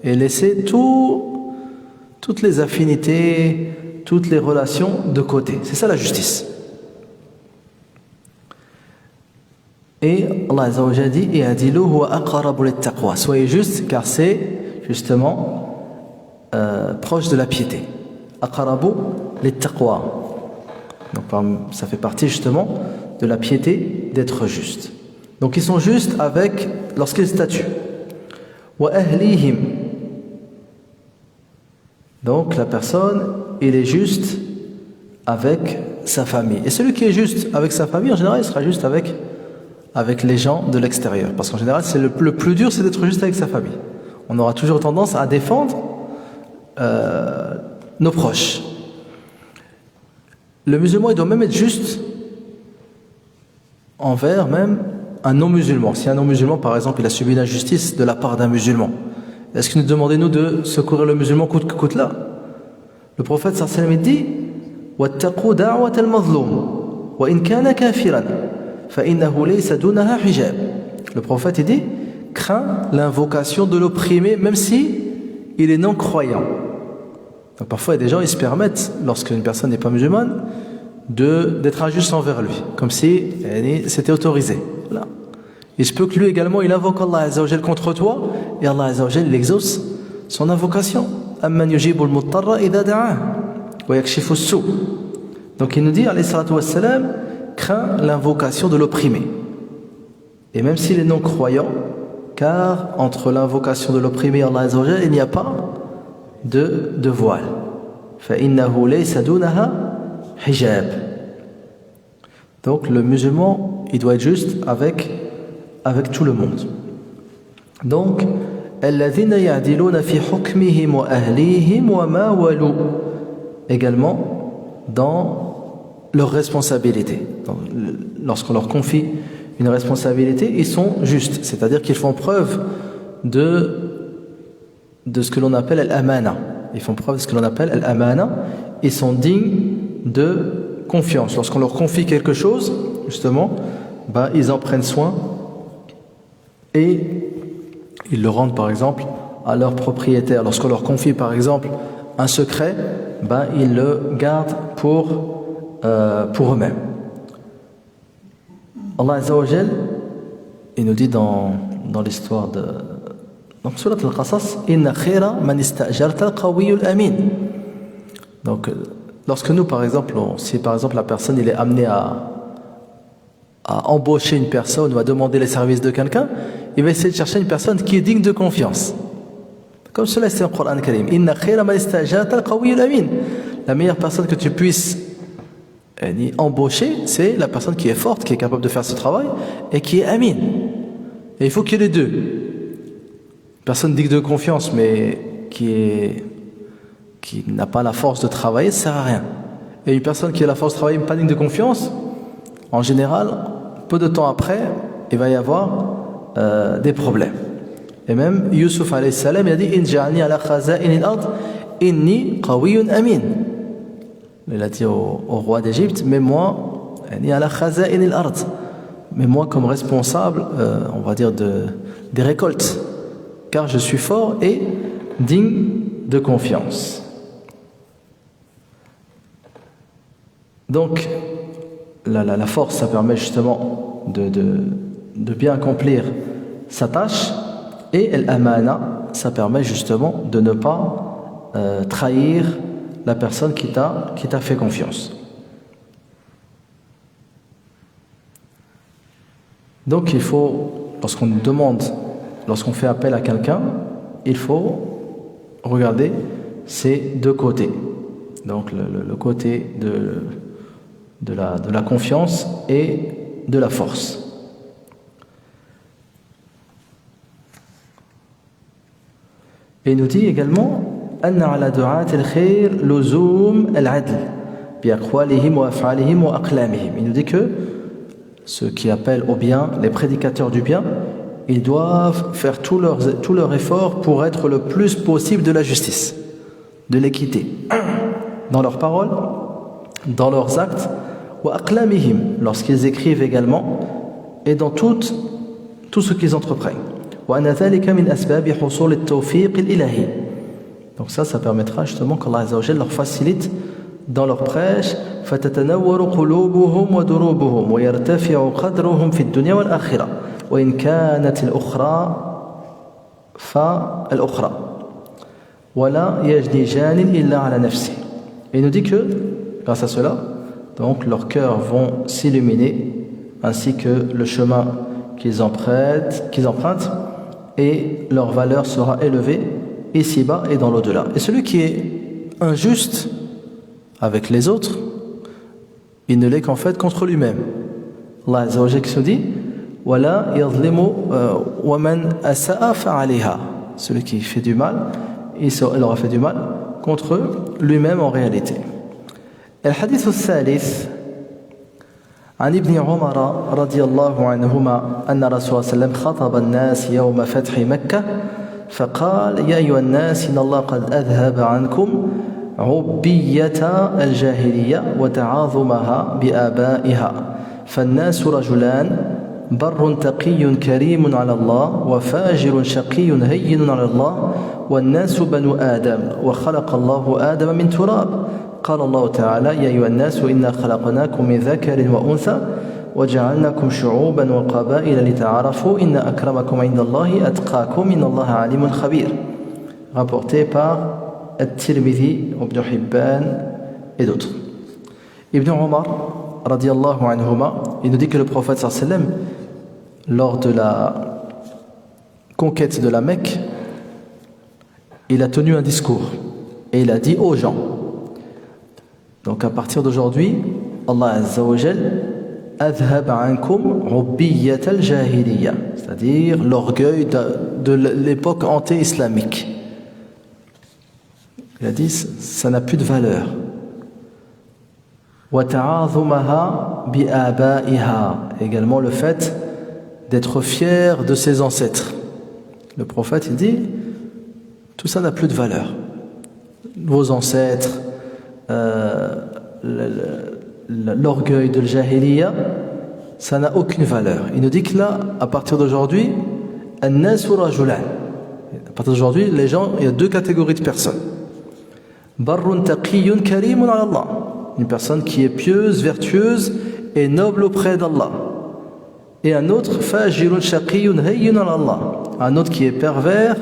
Et laisser toutes les affinités, toutes les relations de côté. C'est ça la justice. Et Allah Azza wa Jalla dit i'adilu huwa aqrabu lit-taqwa. Soyez juste car c'est justement proche de la piété. Aqrabu lit-taqwa. Donc ça fait partie justement de la piété d'être juste. Donc ils sont justes avec lorsqu'ils statuent. Wa ahlihim. Donc la personne, il est juste avec sa famille. Et celui qui est juste avec sa famille, en général, il sera juste avec les gens de l'extérieur. Parce qu'en général, c'est le plus dur, c'est d'être juste avec sa famille. On aura toujours tendance à défendre nos proches. Le musulman, il doit même être juste envers même un non-musulman. Si un non-musulman, par exemple, il a subi une injustice de la part d'un musulman, est-ce que nous demandons-nous de secourir le musulman coûte que coûte là? Le prophète sallallahu alayhi wa sallam dit وَاتَّقُوا دَعْوَةَ الْمَظْلُومِ وَإِنْ كَانَ كَافِرًا فَإِنَّهُ لَيْسَ دُونَهَا حِجَابٌ. Le prophète il dit crains l'invocation de l'opprimé même si il est non-croyant. Donc parfois il y a des gens ils se permettent lorsqu'une personne n'est pas musulmane d'être injuste envers lui comme si c'était autorisé. Voilà. Il se peut que lui également il invoque Allah Azza wa Jalla contre toi et Allah Azza wa Jalla il exauce son invocation. Amman yujibu al-muttarra idha da'ah wa yakshifu as-su'. Donc il nous dit alayhi salatu wassalam craint l'invocation de l'opprimé. Et même s'il est non-croyant, car entre l'invocation de l'opprimé et Allah Azza wa Jalla il n'y a pas de voile. فَإِنَّهُ لَيْسَ دُونَهَا حِجَابٌ. Donc le musulman il doit être juste avec tout le monde. Donc الَّذِينَ يَعْدِلُونَ فِي حُكْمِهِمْ وَأَهْلِيهِمْ وَمَا وَلُوا. Également dans leur responsabilité. Donc, lorsqu'on leur confie une responsabilité, ils sont justes, c'est-à-dire qu'ils font preuve de ce que l'on appelle al-amana. Ils font preuve de ce que l'on appelle al-amana. Ils sont dignes de confiance. Lorsqu'on leur confie quelque chose, justement, ils en prennent soin et ils le rendent par exemple à leur propriétaire. Lorsqu'on leur confie par exemple un secret, ils le gardent pour eux-mêmes. Allah Azza wa Jal, il nous dit dans l'histoire de donc surat al-Qasas inna khayra man ista'jarta al-qawiyyu al-amin. Donc lorsque nous par exemple si par exemple la personne il est amené à embaucher une personne ou à demander les services de quelqu'un, il va essayer de chercher une personne qui est digne de confiance. Comme cela c'est dans le Coran Karim. Inna khayra man ista'jarta al-qawiyyu al-amin. La meilleure personne que tu puisses embaucher, c'est la personne qui est forte, qui est capable de faire ce travail et qui est amin. Et il faut qu'il y ait les deux. Personne digne de confiance mais qui n'a pas la force de travailler, ça sert à rien. Et une personne qui a la force de travailler mais pas digne de confiance, en général, peu de temps après, il va y avoir des problèmes. Et même Yusuf alayhi salam il a dit inja'alni ala khaza'in al-ard inni qawiyyun amin. Il a dit au roi d'Égypte mets-moi ala khaza'in al-ard, mets-moi comme responsable on va dire des récoltes, car je suis fort et digne de confiance. Donc la force, ça permet justement de bien accomplir sa tâche, et l'amana, ça permet justement de ne pas trahir la personne qui t'a fait confiance. Donc il faut, lorsqu'on fait appel à quelqu'un, il faut regarder ces deux côtés. Donc le côté de la confiance et de la force. Et il nous dit également أن على دعاة الخير لزوم العدل بأقوالهم وأفعالهم وأقلامهم. Il nous dit que ceux qui appellent au bien, les prédicateurs du bien, ils doivent faire tout leur effort pour être le plus possible de la justice, de l'équité, dans leurs paroles, dans leurs actes, وأقلامهم, lorsqu'ils écrivent également, et dans tout ce qu'ils entreprennent. وأن ذلك من أسباب حصول التوفيق الإلهي. Donc ça permettra justement qu'Allah Azza wa Jalla leur facilite dans leur prêche. فتتنور قلوبهم ودروبهم ويرتفع قدرهم في الدنيا والآخرة وإن كانت الأخرى فالأخرى ولا يجني جان إلا على نفسه. Et il nous dit que grâce à cela, donc leurs cœurs vont s'illuminer, ainsi que le chemin qu'ils empruntent, et leur valeur sera élevée ici-bas et dans l'au-delà. Et celui qui est injuste avec les autres, il ne l'est qu'en fait contre lui-même. Allah Azza wa Jalla se dit wala yadhlimu wa man asa'a fa'aliha. Celui qui fait du mal, il aura fait du mal contre lui-même en réalité. الحديث الثالث عن ابن عمر رضي الله عنهما أن رسول الله صلى الله عليه وسلم خطب الناس يوم فتح مكة فقال يا أيها الناس إن الله قد أذهب عنكم عبية الجاهلية وتعاظمها بآبائها فالناس رجلان بر تقي كريم على الله وفاجر شقي هين على الله والناس بنو آدم وخلق الله آدم من تراب قال الله تعالى يا أيها الناس إنا خلقناكم من ذكر وأنثى وجعلناكم شعوبا وقبائل لتعارفوا إن أكرمكم عند الله أتقاكم إن الله عليم خبير. Rapporté par At-Tirmidhi, Ibn Hibban et d'autres. Ibn Omar radiyallahu anhuma, il nous dit que le prophète sallallahu alayhi wa sallam, lors de la conquête de la Mecque, il a tenu un discours et il a dit aux gens, donc à partir d'aujourd'hui, Allah Azza wa Jal adhhab ankum rubiyyat al-jahiliya, c'est-à-dire l'orgueil de l'époque anté-islamique. Il a dit ça n'a plus de valeur. Wa ta'azumaha bi aba'iha, également le fait d'être fier de ses ancêtres. Le prophète il dit tout ça n'a plus de valeur. Vos ancêtres, l'orgueil de l'jahiliya, ça n'a aucune valeur. Il nous dit que là, à partir d'aujourd'hui, an-nasu rajulan. À partir d'aujourd'hui, les gens, il y a deux catégories de personnes. Barrun taqiyyun karimun ala Allah. Une personne qui est pieuse, vertueuse et noble auprès d'Allah. Et un autre, fajirun shaqiyyun hayyun ala Allah. Un autre qui est pervers,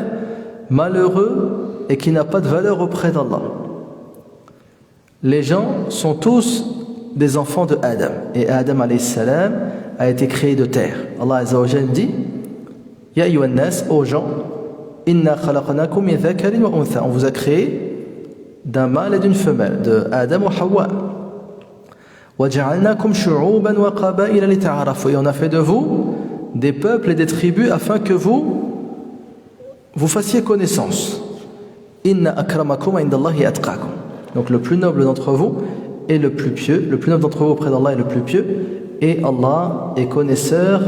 malheureux et qui n'a pas de valeur auprès d'Allah. Les gens sont tous des enfants de Adam. Et Adam alayhi salam a été créé de terre. Allah Azza wa Jalla dit Ya ayyuhan nas, aux gens, inna khalaqnakum min dhakarin wa untha. On vous a créé d'un mâle et d'une femelle, de Adam ou Hawa. Wa ja'alnakum shu'uban wa qaba'ila lita'arafu. Et on a fait de vous des peuples et des tribus afin que vous fassiez connaissance. Inna akramakum indallahi atqakum. Donc le plus noble d'entre vous est le plus pieux, le plus noble d'entre vous auprès d'Allah est le plus pieux, et Allah est connaisseur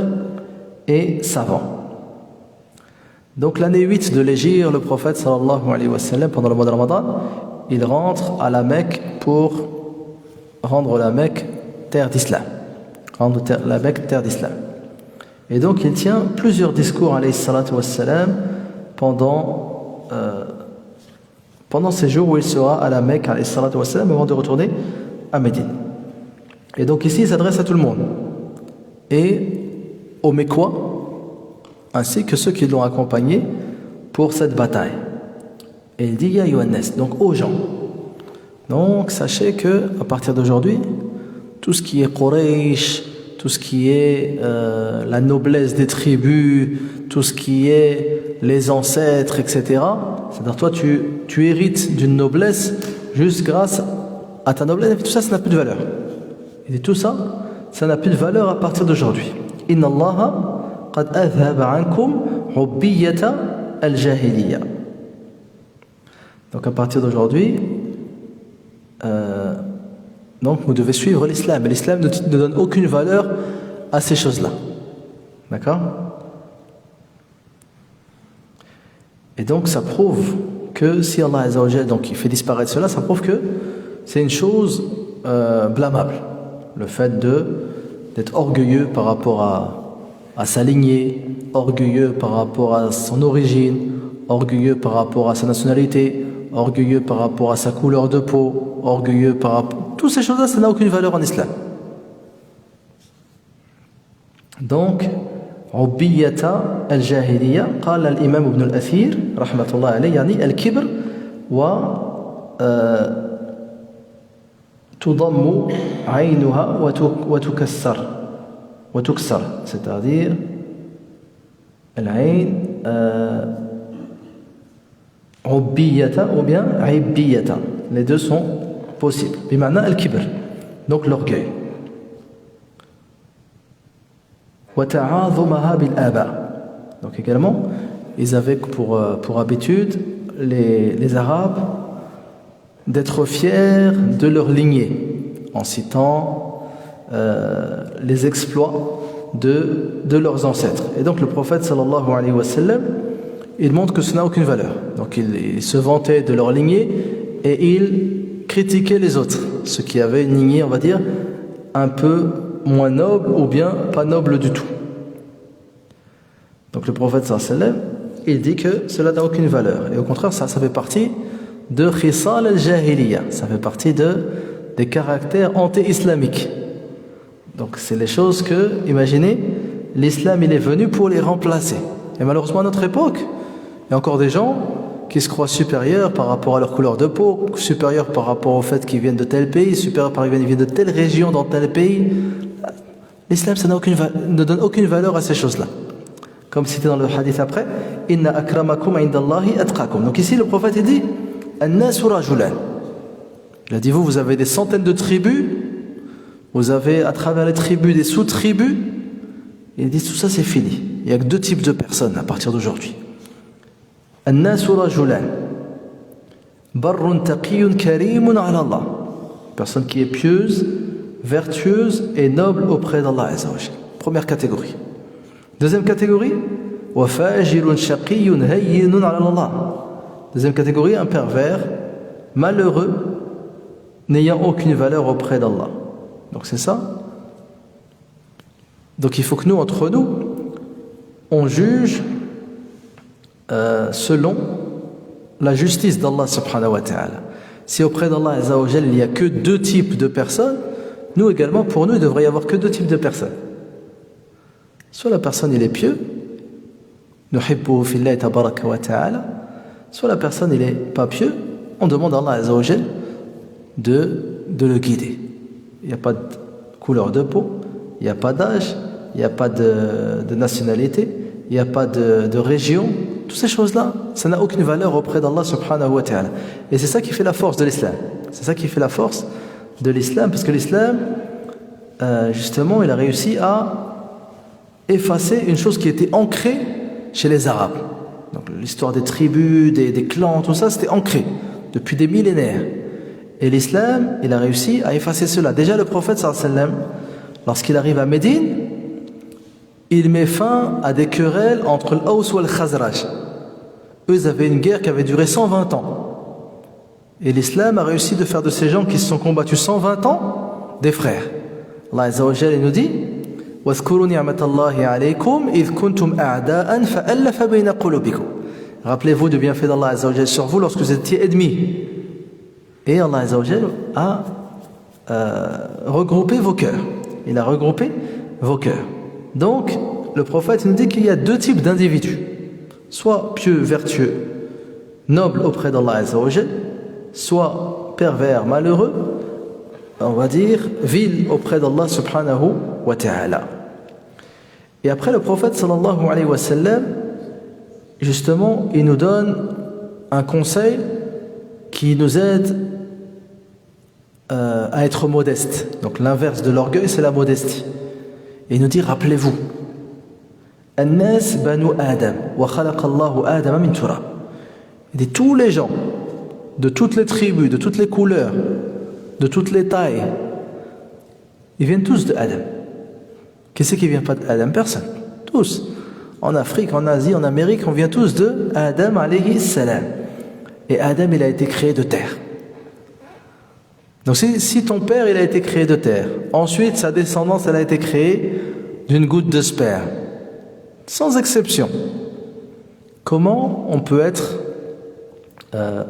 et savant. Donc l'année 8 de l'Hégire, le prophète sallallahu alayhi wa sallam, pendant le mois de Ramadan, il rentre à la Mecque pour rendre la Mecque terre d'islam. La Mecque terre d'islam. Et donc il tient plusieurs discours alayhi salatu wa sallam pendant ces jours où il sera à la Mecque alayhi salatu wa sallam avant de retourner à Médine. Et donc ici, il s'adresse à tout le monde. Et aux Mécois, ainsi que ceux qui l'ont accompagné pour cette bataille. Et il dit Ya Yohannes, donc aux gens. Donc sachez que à partir d'aujourd'hui, tout ce qui est Quraysh, tout ce qui est la noblesse des tribus, tout ce qui est les ancêtres, etc. C'est-à-dire toi, tu hérites d'une noblesse juste grâce à ta noblesse. Et tout ça, ça n'a plus de valeur. Et tout ça, ça n'a plus de valeur à partir d'aujourd'hui. Inna Allah qad adhaba ankum hubbiyata al-jahiliya. Donc à partir d'aujourd'hui, donc vous devez suivre l'islam. Et l'islam ne donne aucune valeur à ces choses-là. D'accord? Et donc ça prouve que si Allah Azza wa Jalla, donc il fait disparaître cela, ça prouve que c'est une chose blâmable. Le fait d'être orgueilleux par rapport à sa lignée, orgueilleux par rapport à son origine, orgueilleux par rapport à sa nationalité, orgueilleux par rapport à sa couleur de peau, orgueilleux par rapport... Toutes ces choses-là, ça n'a aucune valeur en islam. Donc, عبية الجاهلية قال الإمام ابن الأثير رحمة الله عليه يعني الكبر تضم عينها وتكسر c'est-à-dire العين عبية ou bien عبية les deux sont possibles بمعنى الكبر donc l'orgueil وتعاظمها بالآباء donc également ils avaient pour habitude les Arabes d'être fiers de leur lignée en citant les exploits de leurs ancêtres. Et donc le prophète sallallahu alayhi wa sallam, il montre que ce n'a aucune valeur. Donc il se vantait de leur lignée et il critiquait les autres, ceux qui avaient une lignée, on va dire, un peu moins noble ou bien pas noble du tout. Donc le prophète sallallahu alayhi wa sallam, il dit que cela n'a aucune valeur. Et au contraire, ça fait partie de khisal al-jahiliya, ça fait partie des caractères anti-islamiques. Donc c'est les choses que, imaginez, l'islam il est venu pour les remplacer. Et malheureusement à notre époque, il y a encore des gens qui se croient supérieurs par rapport à leur couleur de peau, supérieurs par rapport au fait qu'ils viennent de tel pays, supérieurs par rapport à qu'ils viennent de telle région dans tel pays. L'islam ça ne donne aucune valeur à ces choses-là. Comme cité dans le hadith après, Inna akramakum indallahi atqakum. Donc ici le prophète il dit An-nasu rajulan. Il a dit vous avez des centaines de tribus, vous avez à travers les tribus des sous-tribus. Il dit tout ça c'est fini. Il n'y a que deux types de personnes à partir d'aujourd'hui. An-nasu rajulan. Barrun taqiyyun karimun ala Allah. Personne qui est pieuse, vertueuse et noble auprès d'Allah Azza wa Jalla. Première catégorie. Deuxième catégorie, wa fajirun shaqiyyun hayyinun ala Allah. Deuxième catégorie, un pervers, malheureux, n'ayant aucune valeur auprès d'Allah. Donc c'est ça. Donc il faut que nous, entre nous, on juge selon la justice d'Allah subhanahu wa ta'ala. Si auprès d'Allah Azza wa Jalla, il n'y a que deux types de personnes, nous également, pour nous, il devrait y avoir que deux types de personnes. Soit la personne, il est pieux, nuhibbuhu fillahi tabaraka wa ta'ala, soit la personne, il n'est pas pieux, on demande à Allah Azza wa Jalla de le guider. Il n'y a pas de couleur de peau, il n'y a pas d'âge, il n'y a pas de nationalité, il n'y a pas de région. Toutes ces choses-là, ça n'a aucune valeur auprès d'Allah subhanahu wa ta'ala. Et c'est ça qui fait la force de l'islam. C'est ça qui fait la force de l'islam, parce que l'islam, justement, il a réussi à effacer une chose qui était ancrée chez les Arabes. Donc l'histoire des tribus, des clans, tout ça, c'était ancré depuis des millénaires. Et l'islam, il a réussi à effacer cela. Déjà le prophète sallallahu alayhi wa sallam, lorsqu'il arrive à Médine, il met fin à des querelles entre l'Aws et le Khazraj. Eux, ils avaient une guerre qui avait duré 120 ans. Et l'islam a réussi de faire de ces gens qui se sont combattus 120 ans des frères. Allah Azza wa Jalla nous dit وَاذْكُرُوا نِعْمَةَ اللَّهِ عَلَيْكُمْ إِذْ كُنْتُمْ أَعْدَاءً فَأَلَّفَ بَيْنَ قُلُوبِكُمْ. Rappelez-vous du bienfait d'Allah Azza wa Jalla sur vous lorsque vous étiez ennemis. Et Allah Azza wa Jalla a regroupé vos cœurs. Il a regroupé vos cœurs. Donc, le prophète nous dit qu'il y a deux types d'individus. Soit pieux, vertueux, nobles auprès d'Allah Azza wa Jal, soit pervers, malheureux, on va dire, vil auprès d'Allah subhanahu wa ta'ala. Et après le prophète sallallahu alayhi wa sallam, justement, il nous donne un conseil qui nous aide à être modeste. Donc l'inverse de l'orgueil, c'est la modestie. Et il nous dit, rappelez-vous, An-nas banu Adam, wa khalaqa Allahu Adama min turab. Il dit, tous les gens, de toutes les tribus, de toutes les couleurs, de toutes les tailles, ils viennent tous de Adam. Qui c'est qui ne vient pas d'Adam? Personne. Tous. En Afrique, en Asie, en Amérique, on vient tous de Adam alayhi salam. Et Adam, il a été créé de terre. Donc si ton père, il a été créé de terre, ensuite sa descendance, elle a été créée d'une goutte de sperme, sans exception, comment on peut être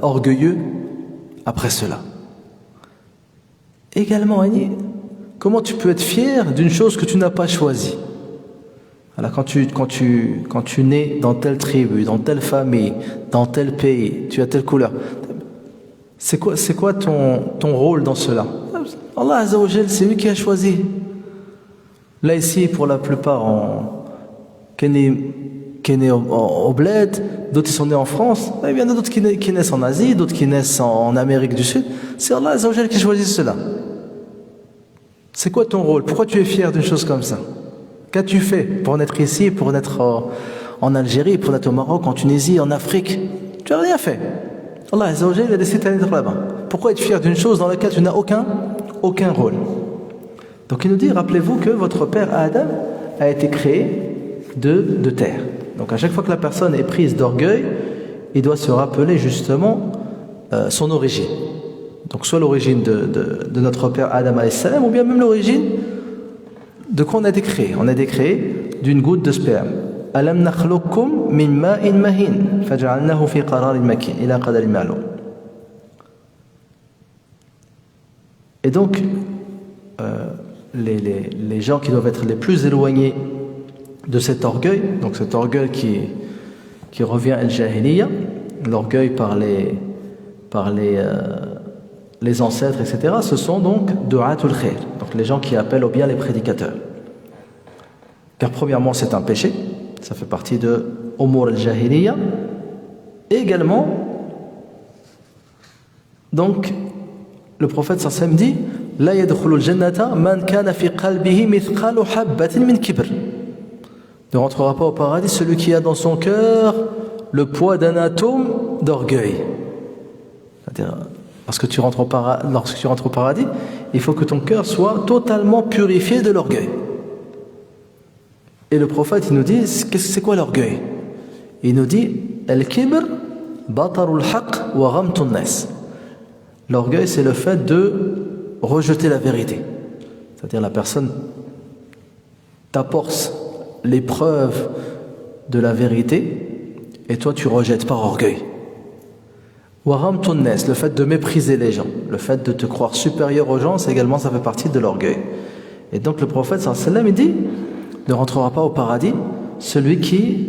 orgueilleux après cela? Également, comment tu peux être fier d'une chose que tu n'as pas choisie? Alors quand tu nais dans telle tribu, dans telle famille, dans tel pays, tu as telle couleur, c'est quoi ton rôle dans cela? Allah Azza wa Jal, c'est lui qui a choisi. Là ici, pour la plupart, qui est né au bled, d'autres qui sont nés en France, il y en a d'autres qui naissent en Asie, d'autres qui naissent en Amérique du Sud. C'est Allah Azza wa Jal qui choisit cela. C'est quoi ton rôle? Pourquoi tu es fier d'une chose comme ça? Qu'as-tu fait pour naître ici, pour naître en Algérie, pour naître au Maroc, en Tunisie, en Afrique? Tu n'as rien fait. Allah Azza wa Jal a décidé de naître là-bas. Pourquoi être fier d'une chose dans laquelle tu n'as aucun rôle? Donc il nous dit, rappelez-vous que votre père Adam a été créé de terre. Donc à chaque fois que la personne est prise d'orgueil, il doit se rappeler justement son origine. Donc soit l'origine de notre père Adam alayhi salam, ou bien même l'origine de quoi on a été créé. On a été créé d'une goutte de sperme. Alam nakhluqkum min ma'in mahin faj'alnahu fi qararin makin ila qadarin ma'lum. Et donc les gens qui doivent être les plus éloignés de cet orgueil, donc cet orgueil qui revient al-jahiliya, l'orgueil par les ancêtres, etc., ce sont donc du'atul khair, donc les gens qui appellent au bien, les prédicateurs. Car premièrement, c'est un péché, ça fait partie de umur al-jahiliya. Et également, donc, le prophète sallallahu alayhi wa sallam dit la yadkhulu al-jannata man kana fi qalbihi mithqalu habbatin min kibr. Ne rentrera pas au paradis celui qui a dans son cœur le poids d'un atome d'orgueil. C'est-à-dire, lorsque tu rentres au paradis, il faut que ton cœur soit totalement purifié de l'orgueil. Et le prophète, il nous dit, c'est quoi l'orgueil? Il nous dit, al-kibr batarul haqq wa ghamtun nas. L'orgueil, c'est le fait de rejeter la vérité. C'est-à-dire la personne t'apporte les preuves de la vérité et toi tu rejettes par orgueil. Wa ghamtun nas, le fait de mépriser les gens, le fait de te croire supérieur aux gens, également ça fait partie de l'orgueil. Et donc le prophète sallallahu alayhi wa sallam, il dit, ne rentrera pas au paradis celui qui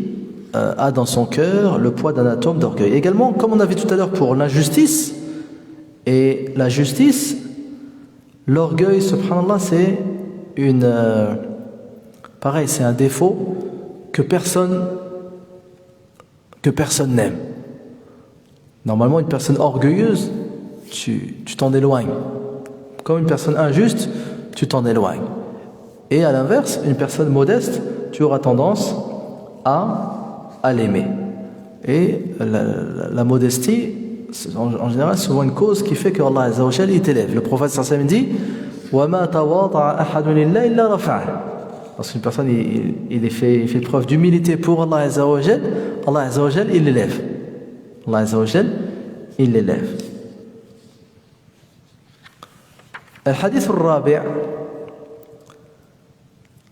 a dans son cœur le poids d'un atome d'orgueil. Également, comme on a vu tout à l'heure pour l'injustice et la justice, l'orgueil, subhanallah, c'est pareil, c'est un défaut que personne n'aime. Normalement, une personne orgueilleuse, tu t'en éloignes. Comme une personne injuste, tu t'en éloignes. Et à l'inverse, une personne modeste, tu auras tendance à l'aimer. Et la modestie, en général, c'est souvent une cause qui fait que Allah Azza wa Jal, il t'élève. Le prophète sallallahu alayhi wa sallam dit وَمَا تَوَاضَعَ أَحَدٌ لِلَّهِ إِلَّا رَفَعَهُ. Lorsqu'une personne il fait preuve d'humilité pour Allah Azza wa Jal, Allah Azza wa Jal, il l'élève. Allah Azza wa Jal, il l'élève. الحديث الرابع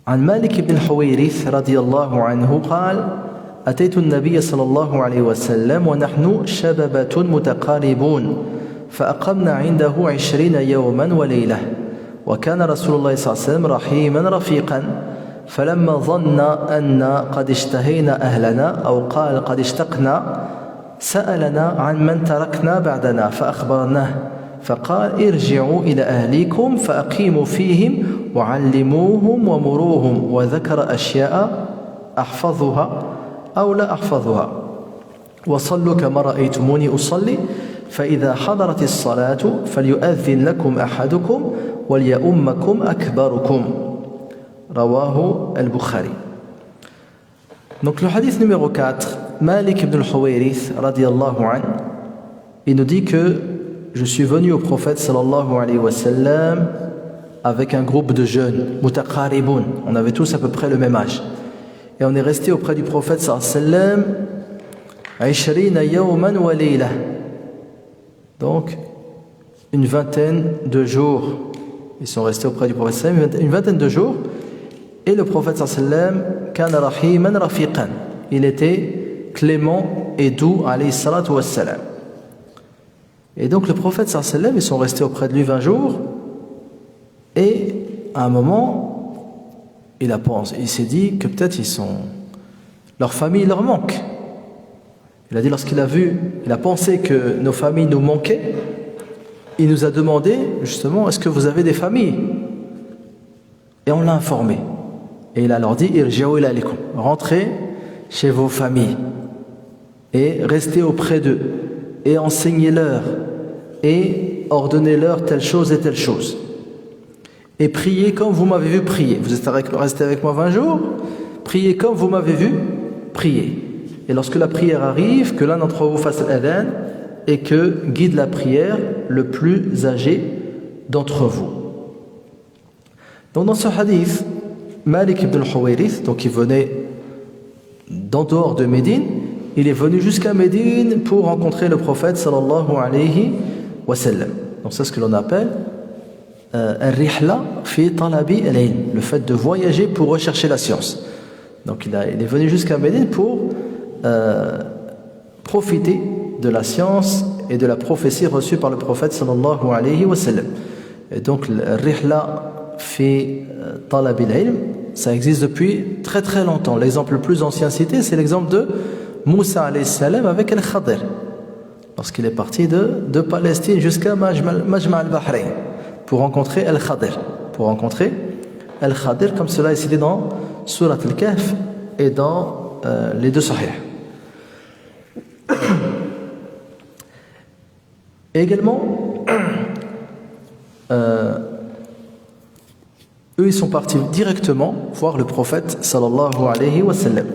عن مالك بن الحويرث رضي الله عنه قال أتيت النبي صلى الله عليه وسلم ونحن شببة متقاربون فأقمنا عنده 20 يوما وليلة وكان رسول الله صلى الله عليه وسلم رحيما رفيقا فلما ظن أن قد اشتهينا أهلنا أو قال قد اشتقنا سألنا عن من تركنا بعدنا فأخبرناه فقال ارجعوا إلى أهليكم فأقيموا فيهم وعلموهم ومروهم وذكر أشياء أحفظها أو لا أحفظها وصلوا كما رأيتموني أصلي فإذا حضرت الصلاة فليؤذن لكم أحدكم وليؤمكم أكبركم رواه البخاري. Donc le hadith numéro 4, Malik ibn al-Huwayrith radiyallahu anhu, il nous dit que je suis venu au prophète sallallahu alayhi wa sallam avec un groupe de jeunes, mutaqaribun, on avait tous à peu près le même âge. Et on est resté auprès du prophète sallallahu alayhi wa sallam 20 yawman wa layla. Donc une vingtaine de jours. Ils sont restés auprès du prophète sallallahu alayhi wa sallam une vingtaine de jours. Et le prophète sallallahu alayhi wa sallam kana rahiman rafiqan. Il était clément et doux alayhi salatu wa sallam. Et donc le prophète sallallahu alayhi wa sallam, ils sont restés auprès de lui 20 jours. Et à un moment, il s'est dit que peut-être leur famille leur manque. Il a dit lorsqu'il a pensé que nos familles nous manquaient, il nous a demandé justement, est-ce que vous avez des familles? Et on l'a informé. Et il a leur dit, irji'u ila ahlikum, rentrez chez vos familles et restez auprès d'eux et enseignez-leur et ordonnez-leur telle chose et telle chose. Et priez comme vous m'avez vu prier. Vous êtes resté avec moi 20 jours, priez comme vous m'avez vu prier. Et lorsque la prière arrive, que l'un d'entre vous fasse l'adhan et que guide la prière le plus âgé d'entre vous. Donc dans ce hadith, Malik ibn al-Huwayrith, donc il venait d'en dehors de Médine, il est venu jusqu'à Médine pour rencontrer le prophète sallallahu alayhi wa sallam. Donc c'est ce que l'on appelle al-rihla fi talabi al-ilm, le fait de voyager pour rechercher la science. Donc il est venu jusqu'à Médine pour profiter de la science et de la prophétie reçue par le prophète sallallahu alayhi wa sallam. Et donc al-rihla fi talabi al-ilm, ça existe depuis très très longtemps. L'exemple le plus ancien cité, c'est l'exemple de Moussa alayhi salam avec Al-Khadir, lorsqu'il est parti de Palestine jusqu'à Majma' al-Bahrain pour rencontrer Al-Khadir, comme cela est cité dans Surat Al-Kahf et dans les deux Sahih. Et également, eux ils sont partis directement voir le prophète sallallahu alayhi wa sallam.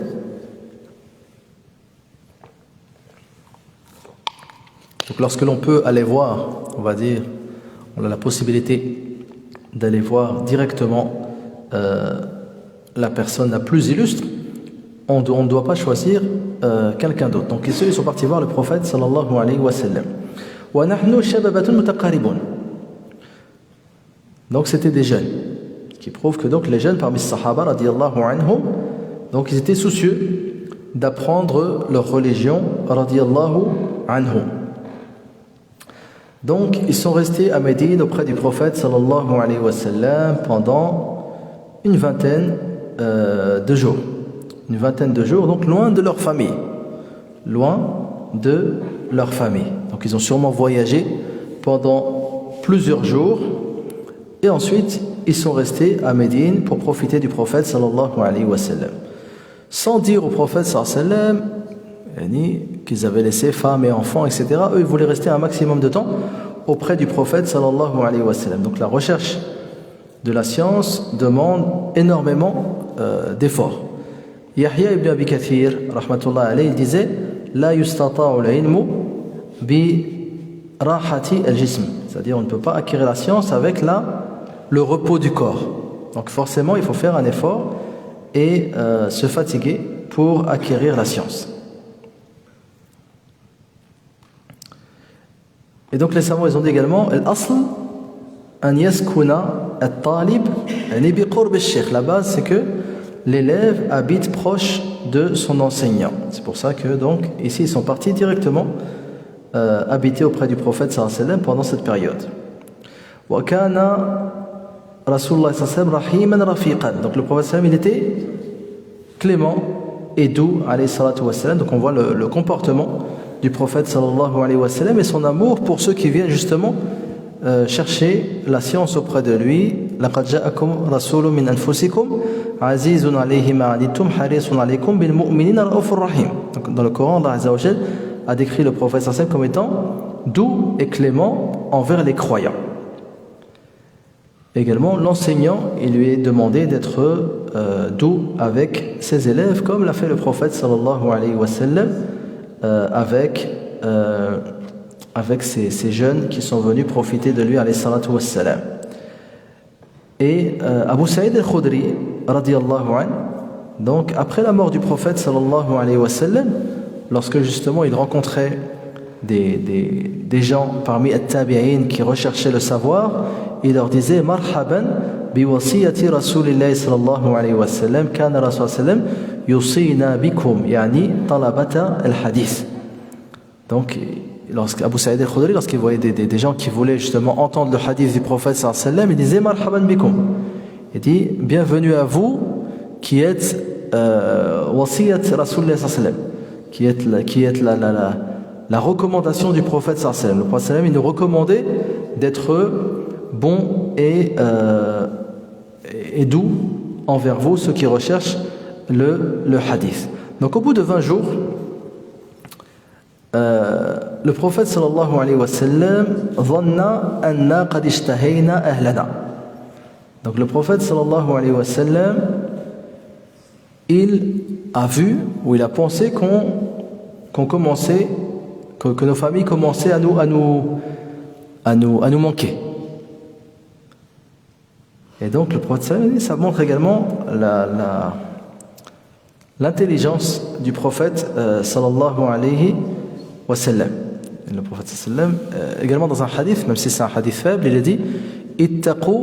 Donc lorsque l'on peut aller voir, on va dire, on a la possibilité d'aller voir directement la personne la plus illustre, on ne doit pas choisir quelqu'un d'autre. Donc ils sont partis voir le prophète sallallahu alayhi wa sallam. Wa nahnu shababatun mutaqaribun. Donc c'était des jeunes, qui prouve que donc les jeunes parmi les sahaba radiyallahu anhum, donc ils étaient soucieux d'apprendre leur religion radiyallahu anhum. Donc ils sont restés à Médine auprès du prophète sallallahu alayhi wa sallam pendant une vingtaine de jours. Donc loin de leur famille. Donc ils ont sûrement voyagé pendant plusieurs jours. Et ensuite, ils sont restés à Médine pour profiter du prophète sallallahu alayhi wa sallam. Sans dire au prophète sallallahu alayhi wa sallam qu'ils avaient laissé femmes et enfants, etc. Eux, ils voulaient rester un maximum de temps auprès du prophète sallallahu alayhi wa sallam. Donc la recherche de la science demande énormément d'efforts. Yahya ibn Abi Kathir, rahmatullah alayhi, il disait La yustata'u al-ilmu bi rahati al-jism. C'est-à-dire on ne peut pas acquérir la science avec le repos du corps. Donc forcément il faut faire un effort et se fatiguer pour acquérir la science. Et donc les savants ils ont dit également al-asl an yaskuna at-talib bi qurb al-shaykh. La base c'est que l'élève habite proche de son enseignant. C'est pour ça que donc ici ils sont partis directement habiter auprès du prophète sallallahu alayhi wa sallam pendant cette période. وكان Rasulullah sallallahu rahiman rafiqan. Donc le prophète sallam, il était clément et doux alayhi salatu wassalam. Donc on voit le comportement du prophète sallallahu alayhi wa sallam et son amour pour ceux qui viennent justement chercher la science auprès de lui. لقد جاءكم رسول من أنفسكم عزيز عليه ما عنتم حريص عليكم بالمؤمنين رؤوف رحيم. Donc dans le Coran, Allah Azza wa Jal a décrit le prophète sallallahu alayhi wa sallam comme étant doux et clément envers les croyants. Également, l'enseignant, il lui est demandé d'être doux avec ses élèves, comme l'a fait le prophète sallallahu alayhi wa sallam avec ces jeunes qui sont venus profiter de lui alayhi salatu wa sallam. Et Abu Saïd al-Khudri radiyallahu anhu, donc après la mort du prophète sallallahu alayhi wa sallam, lorsque justement il rencontrait des gens parmi at-tabi'in qui recherchaient le savoir, il leur disait marhaban bi wasiyati rasulillahi sallallahu alayhi wa sallam kana rasul sallam yusina bikum yani talabata al-hadith. Donc Abu Saïd al-Khudri, lorsqu'il voyait des gens qui voulaient justement entendre le hadith du prophète sallallahu alayhi wa sallam, il disait marhaban bikum, il dit bienvenue à vous qui êtes wasiyat rasulillahi sallallahu alayhi wa sallam, qui êtes la recommandation du prophète sallallahu alayhi wa sallam. Le prophète sallallahu alayhi wa sallam, il nous recommandait d'être bon et doux envers vous, ceux qui recherchent le hadith. Donc au bout de 20 jours, le prophète sallallahu alayhi wa sallam dhanna anna qad ishtahayna ahlana. Donc le prophète sallallahu alayhi wa sallam, il a vu ou il a pensé qu'on commençait, que nos familles commençaient à nous manquer. Et donc le prophète sallallahu alayhi wa sallam, ça montre également l'intelligence du prophète sallallahu alayhi wa sallam. Le prophète sallallahu alayhi wa sallam, également dans un hadith, même si c'est un hadith faible, il a dit ittaqu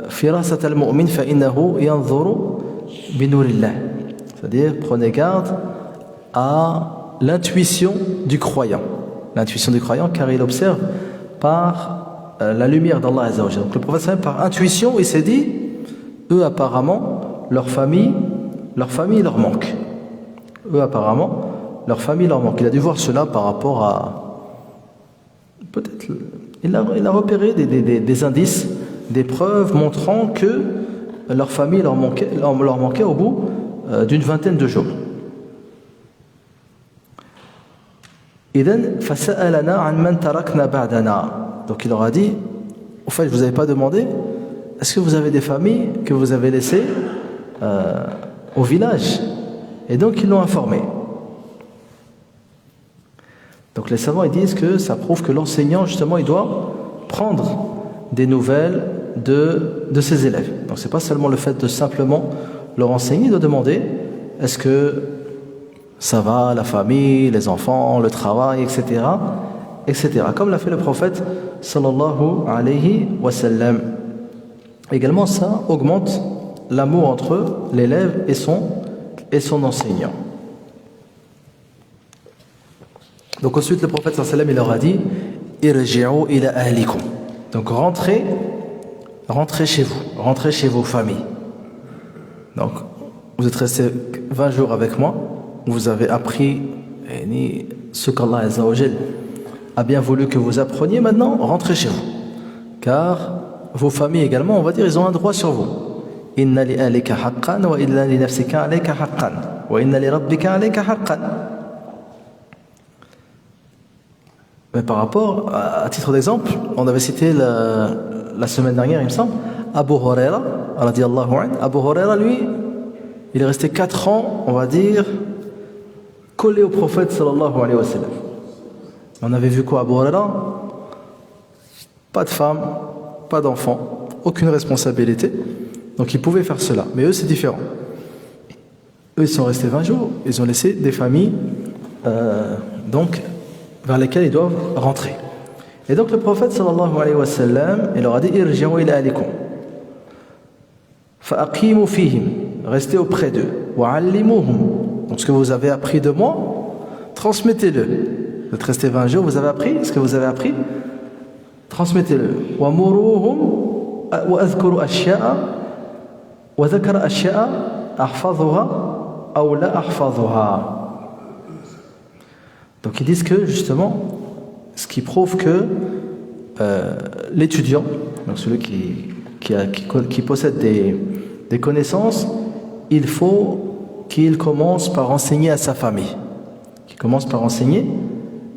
firasat al-mu'min fa innahu yanzuru bi nurillah. C'est-à-dire prenez garde à l'intuition du croyant. L'intuition du croyant, car il observe par la lumière d'Allah Azza wa Jalla. Donc le prophète sallallahu alayhi wa sallam, par intuition, il s'est dit eux apparemment leur famille leur manque. Eux apparemment leur famille leur manque. Il a dû voir cela par rapport à peut-être il a repéré des indices, des preuves montrant que leur famille leur manquait au bout d'une vingtaine de jours. إذن فسألنا عن من تركنا بعدنا. Donc il leur a dit, au fait, je vous avais pas demandé, est-ce que vous avez des familles que vous avez laissées au village? Et donc ils l'ont informé. Donc les savants ils disent que ça prouve que l'enseignant justement il doit prendre des nouvelles de ses élèves. Donc c'est pas seulement le fait de simplement leur enseigner, de demander est-ce que ça va, la famille, les enfants, le travail, etc. etc. Comme l'a fait le prophète sallallahu alayhi wa sallam. Également ça augmente l'amour entre l'élève et son enseignant. Donc ensuite le prophète sallallahu alayhi wa sallam il leur a dit irji'u ila ahlikum. Donc rentrez chez vous, rentrez chez vos familles. Donc vous êtes restés 20 jours avec moi, vous avez appris ce qu'Allah Azza wa Jal a bien voulu que vous appreniez. Maintenant rentrez chez vous, car vos familles également, on va dire, ils ont un droit sur vous. Inna li ahlika haqqan wa inna li nafsika alayka haqqan wa inna li rabbika alayka haqqan. Mais par rapport, à titre d'exemple, on avait cité la semaine dernière, il me semble, Abu Huraira, radiyallahu anhu. Abu Huraira, lui, il est resté 4 ans, on va dire, collé au prophète sallallahu alayhi wa sallam. On avait vu quoi, Abu Huraira? Pas de femme, pas d'enfant, aucune responsabilité. Donc ils pouvaient faire cela. Mais eux, c'est différent. Eux, ils sont restés 20 jours, ils ont laissé des familles, donc, vers lesquelles ils doivent rentrer. Et donc le prophète sallallahu alayhi wa sallam, il leur a dit irji'u ila ahlikum fa'aqimu fihim, restez auprès d'eux, wa'allimuhum. Donc ce que vous avez appris de moi, transmettez-le. Vous êtes restés 20 jours, vous avez appris ce que vous avez appris, transmettez-le. Wamuruhum وأذكر أشياء وذكر أشياء أحفظها أو لا أحفظها. Donc ils disent que justement, ce qui prouve que l'étudiant, donc celui qui possède des connaissances, il faut qu'il commence par enseigner à sa famille. Qu'il commence par enseigner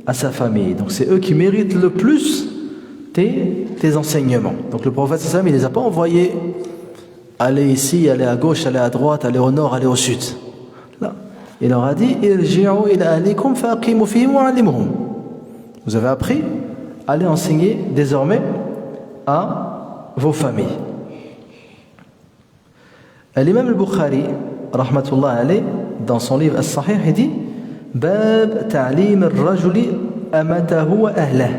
à sa famille. Donc c'est eux qui méritent le plus tes enseignements. Donc le prophète sallam, il ne les a pas envoyés aller ici, aller à gauche, aller à droite, aller au nord, aller au sud. Là, il leur a dit irji'u ila ahlikum faqimu fihim wa 'allimuhum. Vous avez appris, allez enseigner désormais à vos familles. L'imam al-Bukhari rahmatullah alayh, dans son livre As-Sahih, il dit bab ta'lim ar-rajuli amatahu wa ahlahu.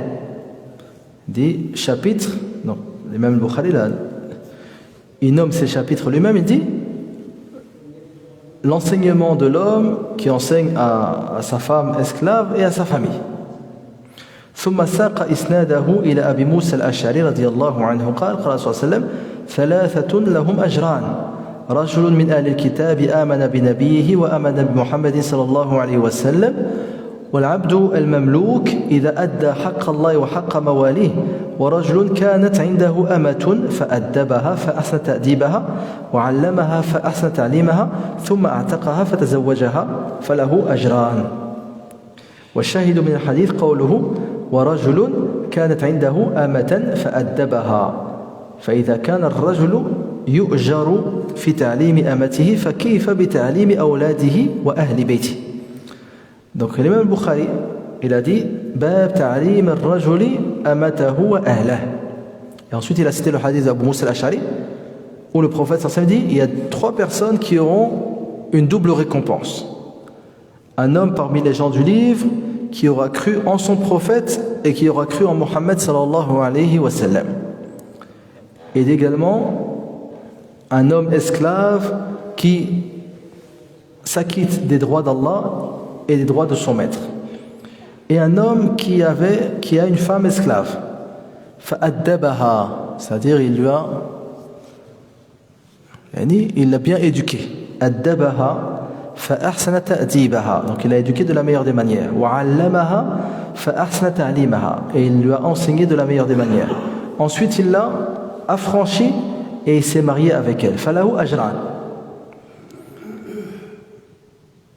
Dit chapitre, donc l'imam al-Bukhari là, il nomme ces chapitres lui-même, il dit l'enseignement de l'homme qui enseigne à sa femme esclave et à sa famille. ثم ساق إسناده إلى أبي موسى الأشعري رضي الله عنه قال قال صلى الله عليه وسلم ثلاثة لهم أجران رجل من أهل الكتاب آمن بنبيه وآمن بمحمد صلى الله عليه وسلم والعبد المملوك إذا أدى حق الله وحق مواليه ورجل كانت عنده أمة فأدبها فأحسن تأديبها وعلمها فأحسن تعليمها ثم أعتقها فتزوجها فله أجران. والشاهد من الحديث قوله ورجل كانت عنده أمة فأدبها فإذا كان الرجل يؤجر في تعليم أمته فكيف بتعليم أولاده وأهل بيته. Donc l'imam al-Bukhari, il a dit bab ta'lim ar-rajuli amatahu wa ahlahu. Et ensuite il a cité le hadith d'Abu Moussa al-Ash'ari où le prophète sallallahu alayhi wa sallam dit il y a 3 personnes qui auront une double récompense. Un homme parmi les gens du livre qui aura cru en son prophète et qui aura cru en Mohammed sallallahu alayhi wa sallam. Et également un homme esclave qui s'acquitte des droits d'Allah et des droits de son maître. Et un homme qui a une femme esclave. Fa'addabaha, c'est-à-dire il l'a bien éduqué. Addabaha fa'ahsana ta'dibaha, donc il l'a éduqué de la meilleure des manières. Wa'allamaha fa'ahsana ta'limaha, et il lui a enseigné de la meilleure des manières. Ensuite il l'a affranchie et il s'est marié avec elle. Falahu ajran.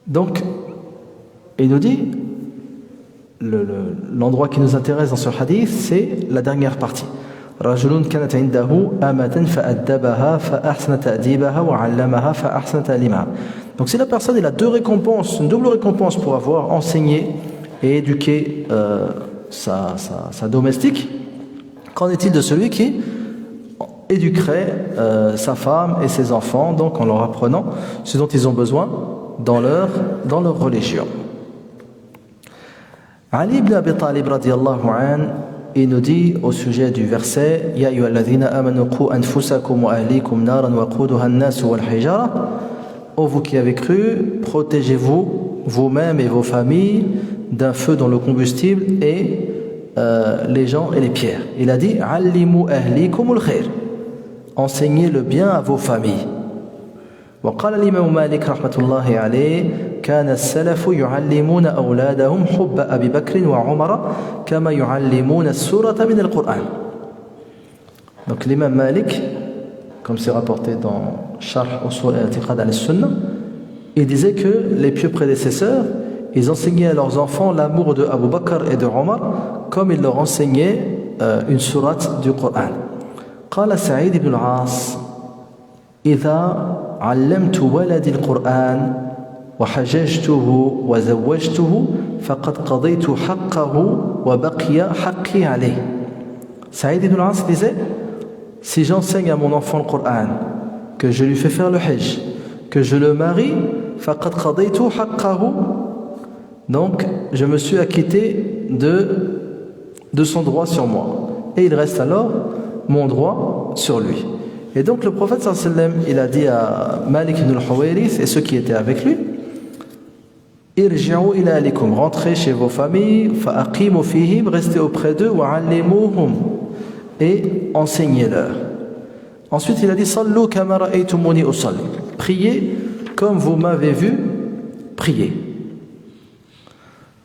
Donc il nous dit, l'endroit qui nous intéresse dans ce hadith, c'est la dernière partie. رجل كانت عنده أمة فأدبها فأحسن تأديبها وعلمها فأحسن تعليمها. Donc si la personne il a 2 récompenses, une double récompense pour avoir enseigné et éduqué sa domestique, qu'en est-il de celui qui éduquerait sa femme et ses enfants, donc en leur apprenant ce dont ils ont besoin dans leur religion. Ali ibn Abi Talib radiyallahu anhu, il nous dit au sujet du verset Ya ayyuhalladhina amanu qu anfusakum wa ahlikum naran waquduha an-nas wal hijara. Ô vous qui avez cru, protégez-vous vous-même et vos familles d'un feu dont le combustible est les gens et les pierres. Il a dit allimu ahlikumul khair. Enseignez le bien à vos familles. وقال الإمام مالك رحمة الله عليه كان السلف يعلمون أولادهم حب أبي بكر وعمر كما يعلمون السورة من القرآن. Donc l'imam Malik, comme c'est rapporté dans Sharh Usul al-I'tiqad al-Sunnah, il disait que les pieux prédécesseurs, ils enseignaient à leurs enfants l'amour de Abu Bakr et de Omar comme ils leur enseignaient une sourate du Coran. قال سعيد بن العاص إذا علمت ولدي القرآن وحججته وزوجته فقد قضيت حقه وبقي حقي عليه. Saïd ibn al-As disait si j'enseigne à mon enfant le Coran, que je lui fais faire le hajj, que je le marie, فقد قضيت حقه, donc je me suis acquitté de son droit sur moi et il reste alors mon droit sur lui. Et donc le prophète sallallahu alayhi wa sallam, il a dit à Malik ibn al-Huwayrith et ceux qui étaient avec lui irji'u ila alikum, rentrez chez vos familles, fa'aqimu fihim, restez auprès d'eux, wa'allimuhum, et enseignez-leur. Ensuite, il a dit Sallu kama ra'aytumuni usalli. Priez comme vous m'avez vu prier.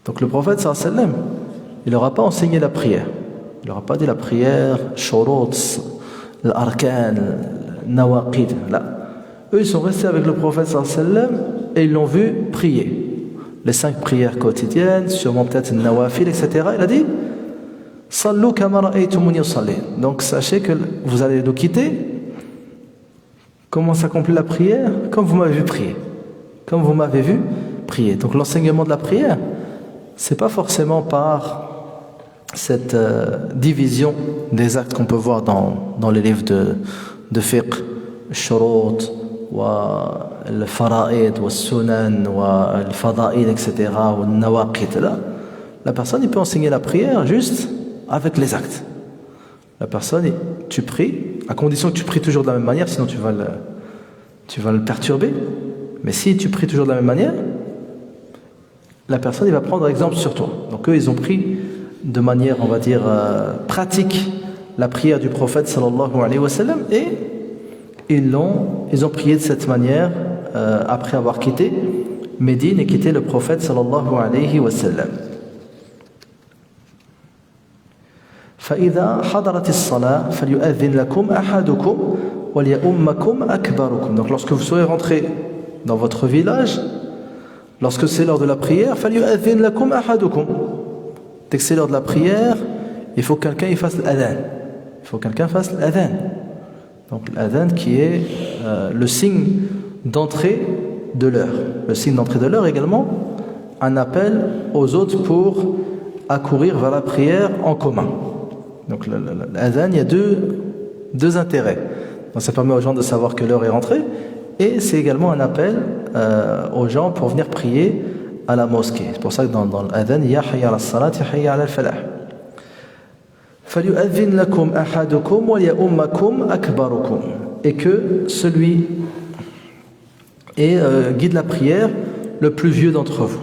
Donc le prophète sallallahu alayhi wa sallam, il n'aura pas enseigné la prière. Il n'aura pas dit la prière, shurut, l'arkan, nawaqid. Là. Eux, ils sont restés avec le prophète sallallahu alayhi wa sallam et ils l'ont vu prier. Les 5 prières quotidiennes, sûrement peut-être le nawafil, etc. Il a dit Sallu kama ra'aytumuni usalli. Donc sachez que vous allez nous quitter. Comment s'accomplit la prière? Comme vous m'avez vu prier. Comme vous m'avez vu prier. Donc l'enseignement de la prière, c'est pas forcément par cette division des actes qu'on peut voir dans les livres de fiqh, shurut, le fara'id, le sunan, le fada'il, etc., ou le nawaqid. La personne, il peut enseigner la prière juste avec les actes. La personne, tu pries, à condition que tu pries toujours de la même manière, sinon tu vas le perturber. Mais si tu pries toujours de la même manière, la personne, il va prendre exemple sur toi. Donc eux, ils ont pris de manière, on va dire, pratique la prière du prophète sallallahu alayhi wa sallam et ils ont prié de cette manière après avoir quitté Médine et quitté le prophète sallallahu alayhi wa sallam. فإذا حضرت الصلاة فليؤذن لكم أحدكم وليؤمكم أكبركم. Donc lorsque vous serez rentré dans votre village, lorsque c'est l'heure de la prière, فليؤذن لكم أحدكم. Dès que c'est l'heure de la prière, il faut que quelqu'un fasse l'adhan. Il faut que quelqu'un fasse l'adhan. Donc l'adhan qui est le signe d'entrée de l'heure. Le signe d'entrée de l'heure également, un appel aux autres pour accourir vers la prière en commun. Donc l'adhan, il y a deux intérêts. Donc ça permet aux gens de savoir que l'heure est rentrée et c'est également un appel aux gens pour venir prier à la mosquée. C'est pour ça que dans l'adhan, il y a hayya ala salat, ya hayya ala al-falah. فَلْيُؤَذِّنْ لَكُمْ أَحَدُكُمْ وَلْيَؤُمَّكُمْ أَكْبَرُكُمْ. Et que celui guide la prière le plus vieux d'entre vous.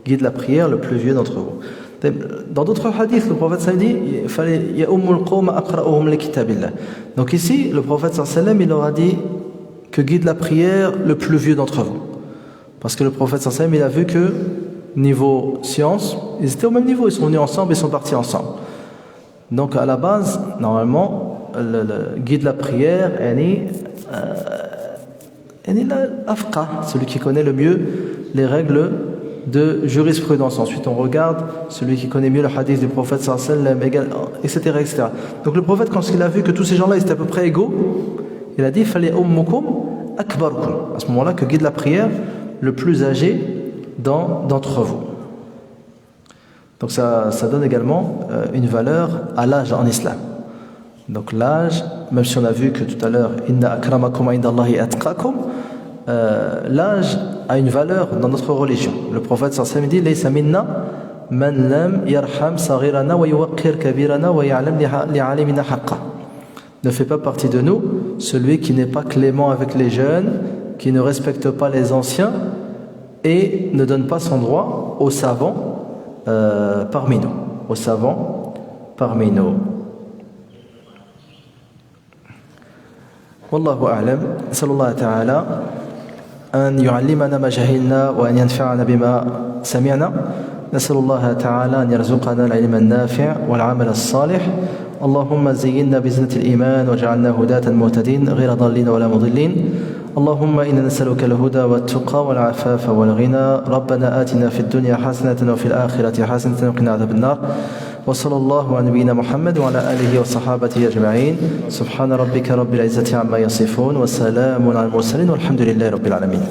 Guide la prière le plus vieux d'entre vous. Dans d'autres hadiths, le prophète sallallahu alayhi wa sallam dit donc ici, le prophète sallallahu alayhi wa sallam, il leur a dit que guide la prière le plus vieux d'entre vous. Parce que le prophète sallallahu alayhi wa sallam, il a vu que niveau science, ils étaient au même niveau, ils sont venus ensemble, ils sont partis ensemble. Donc à la base, normalement, le guide la prière, celui qui connaît le mieux les règles de jurisprudence. Ensuite, on regarde celui qui connaît mieux le hadith du prophète sallallahu alayhi wa sallam, etc., etc. Donc le prophète, quand il a vu que tous ces gens-là étaient à peu près égaux, il a dit fallait ummukum akbarukum. À ce moment-là, que guide la prière le plus âgé d'entre vous. Donc ça donne également une valeur à l'âge en islam. Donc l'âge, même si on a vu que tout à l'heure inna akramakum indallahi atqakum, l'âge a une valeur dans notre religion. Le prophète sallallahu alayhi wa sallam dit laysa minna man lam yarham saghirana wa yuwaqqir kabirana wa ya'lam li'alimina haqqa. Ne fait pas partie de nous celui qui n'est pas clément avec les jeunes, qui ne respecte pas les anciens et ne donne pas son droit aux savants parmi nous. Aux savants parmi nous. Wallahu a'lam. Sallallahu ta'ala أن يعلمنا ما جهلنا وأن ينفعنا بما سمعنا. نسأل الله تعالى أن يرزقنا العلم النافع والعمل الصالح. اللهم زينا بزينة الإيمان واجعلنا هداة مهتدين غير ضالين ولا مضلين. اللهم إنا نسألك الهدى والتقى والعفاف والغنى. ربنا آتنا في الدنيا حسنة وفي الآخرة حسنة وقنا عذاب النار. وصلى الله على نبينا محمد وعلى آله وصحابته أجمعين. سبحان ربك رب العزة عما يصفون وسلام على المرسلين والحمد لله رب العالمين.